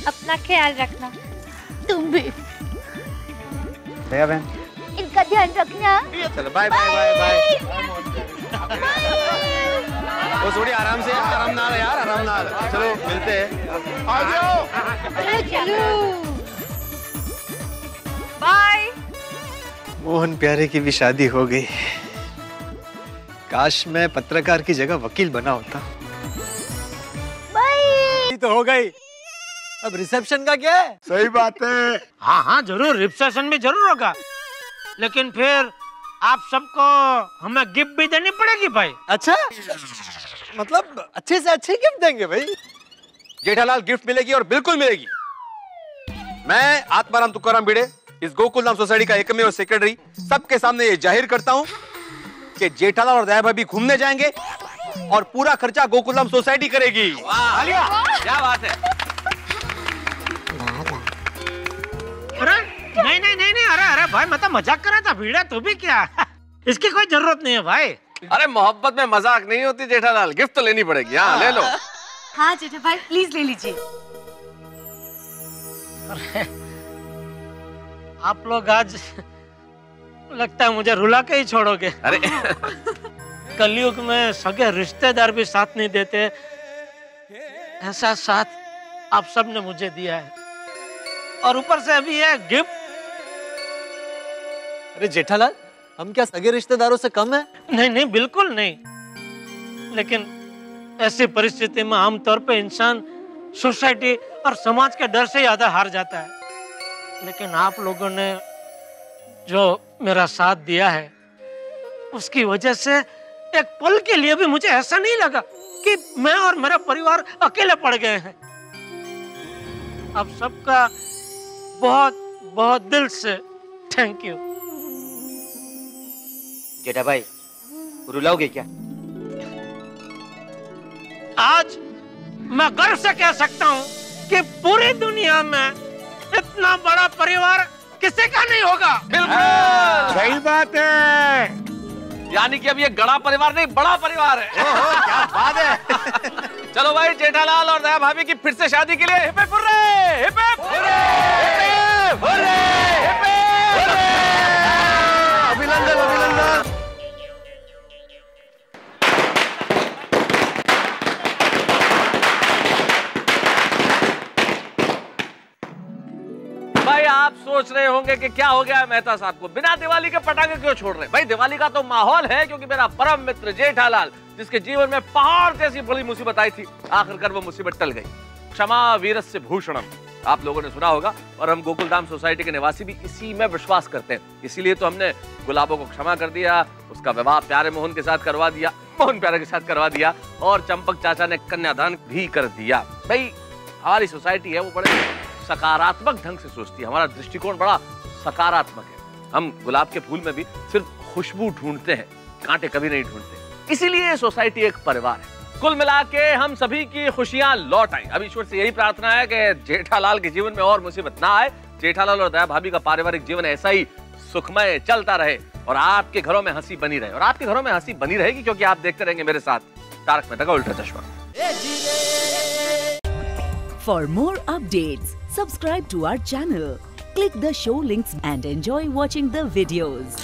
अपना ख्याल रखना। तुम भी। दया बहन, इनका ध्यान रखना। चलो बाय बाय बाय बाय। वो थोड़ी आराम से आराम नाल यार, आराम नाल। चलो मिलते हैं। आ जाओ। बाय। मोहन प्यारे की भी शादी हो गई। काश मैं पत्रकार की जगह वकील बना होता। बाय। तो हो गई, अब रिसेप्शन का क्या है? सही बात है। हाँ हाँ जरूर, रिसेप्शन में जरूर होगा, लेकिन फिर आप सबको हमें गिफ्ट भी देनी पड़ेगी भाई। अच्छा, मतलब अच्छे से अच्छे गिफ्ट देंगे भाई। जेठालाल गिफ्ट मिलेगी और बिल्कुल मिलेगी। मैं आत्माराम तुकाराम भिड़े, इस गोकुलधाम सोसाइटी का एकमेव सेक्रेटरी, सबके सामने ये जाहिर करता हूं कि जेठालाल और दया भाभी घूमने जाएंगे और पूरा खर्चा गोकुलधाम सोसाइटी करेगी। क्या बात है। अरे नहीं नहीं नहीं नहीं, अरे अरे भाई मैं तो मजाक कर रहा था। भिड़ा तू भी क्या, इसकी कोई जरूरत नहीं है भाई। अरे मोहब्बत में मजाक नहीं होती जेठालाल, गिफ्ट तो लेनी पड़ेगी। हाँ ले लो। हाँ जेठा भाई प्लीज ले लीजिए। आप लोग आज लगता है मुझे रुला के ही छोड़ोगे। अरे कलयुग में सगे रिश्तेदार भी साथ नहीं देते, ऐसा साथ आप सब ने मुझे दिया है, और ऊपर से अभी ये गिफ्ट। अरे जेठालाल, हम क्या सगे रिश्तेदारों से कम है? नहीं नहीं बिल्कुल नहीं, लेकिन ऐसी परिस्थिति में आमतौर पे इंसान सोसाइटी और समाज के डर से ज्यादा हार जाता है। लेकिन आप लोगों ने जो मेरा साथ दिया है, उसकी वजह से एक पल के लिए भी मुझे ऐसा नहीं लगा कि मैं और मेरा परिवार अकेले पड़ गए हैं। आप सबका बहुत बहुत दिल से थैंक यू। जेठा भाई रुलाओगे क्या? आज मैं गर्व से कह सकता हूँ कि पूरी दुनिया में इतना बड़ा परिवार किसी का नहीं होगा। बिल्कुल सही बात है। यानी कि अब ये बड़ा परिवार नहीं, बड़ा परिवार है। क्या बात है। चलो भाई, जेठालाल और दया भाभी की फिर से शादी के लिए hip hip hurray, hip hip hurray, hip hip hurray, hip hip hurray. अभिनंदन अभिनंदन। भाई आप सोच रहे होंगे कि क्या हो गया है मेहता साहब को, बिना दिवाली के पटाखे क्यों छोड़ रहे? भाई दिवाली का तो माहौल है, क्योंकि मेरा परम मित्र जेठालाल, जिसके जीवन में पहाड़ जैसी बड़ी मुसीबत आई थी, आखिरकार वो मुसीबत टल गई। क्षमा वीरस्य भूषणम आप लोगों ने सुना होगा, और हम गोकुलधाम सोसाइटी के निवासी भी इसी में विश्वास करते हैं। इसीलिए तो हमने गुलाबो को क्षमा कर दिया, उसका विवाह प्यारे मोहन के साथ करवा दिया, मोहन प्यारे के साथ करवा दिया, और चंपक चाचा ने कन्यादान भी कर दिया। भाई हमारी सोसाइटी है वो बड़े सकारात्मक ढंग से सोचती है, हमारा दृष्टिकोण बड़ा सकारात्मक है। हम गुलाब के फूल में भी सिर्फ खुशबू ढूंढते हैं, कांटे कभी नहीं ढूंढते। इसीलिए सोसाइटी एक परिवार है। कुल मिला के हम सभी की खुशियां लौट आई। अब ईश्वर से यही प्रार्थना है कि जेठालाल के जीवन में और मुसीबत ना आए, जेठालाल और दया भाभी का पारिवारिक जीवन ऐसा ही सुखमय चलता रहे, और आपके घरों में हंसी बनी रहे। और आपके घरों में हंसी बनी रहेगी क्योंकि आप देखते रहेंगे मेरे साथ तारक मेहता का उल्टा चश्मा। For more updates, subscribe to our channel, click the show links and enjoy watching the videos.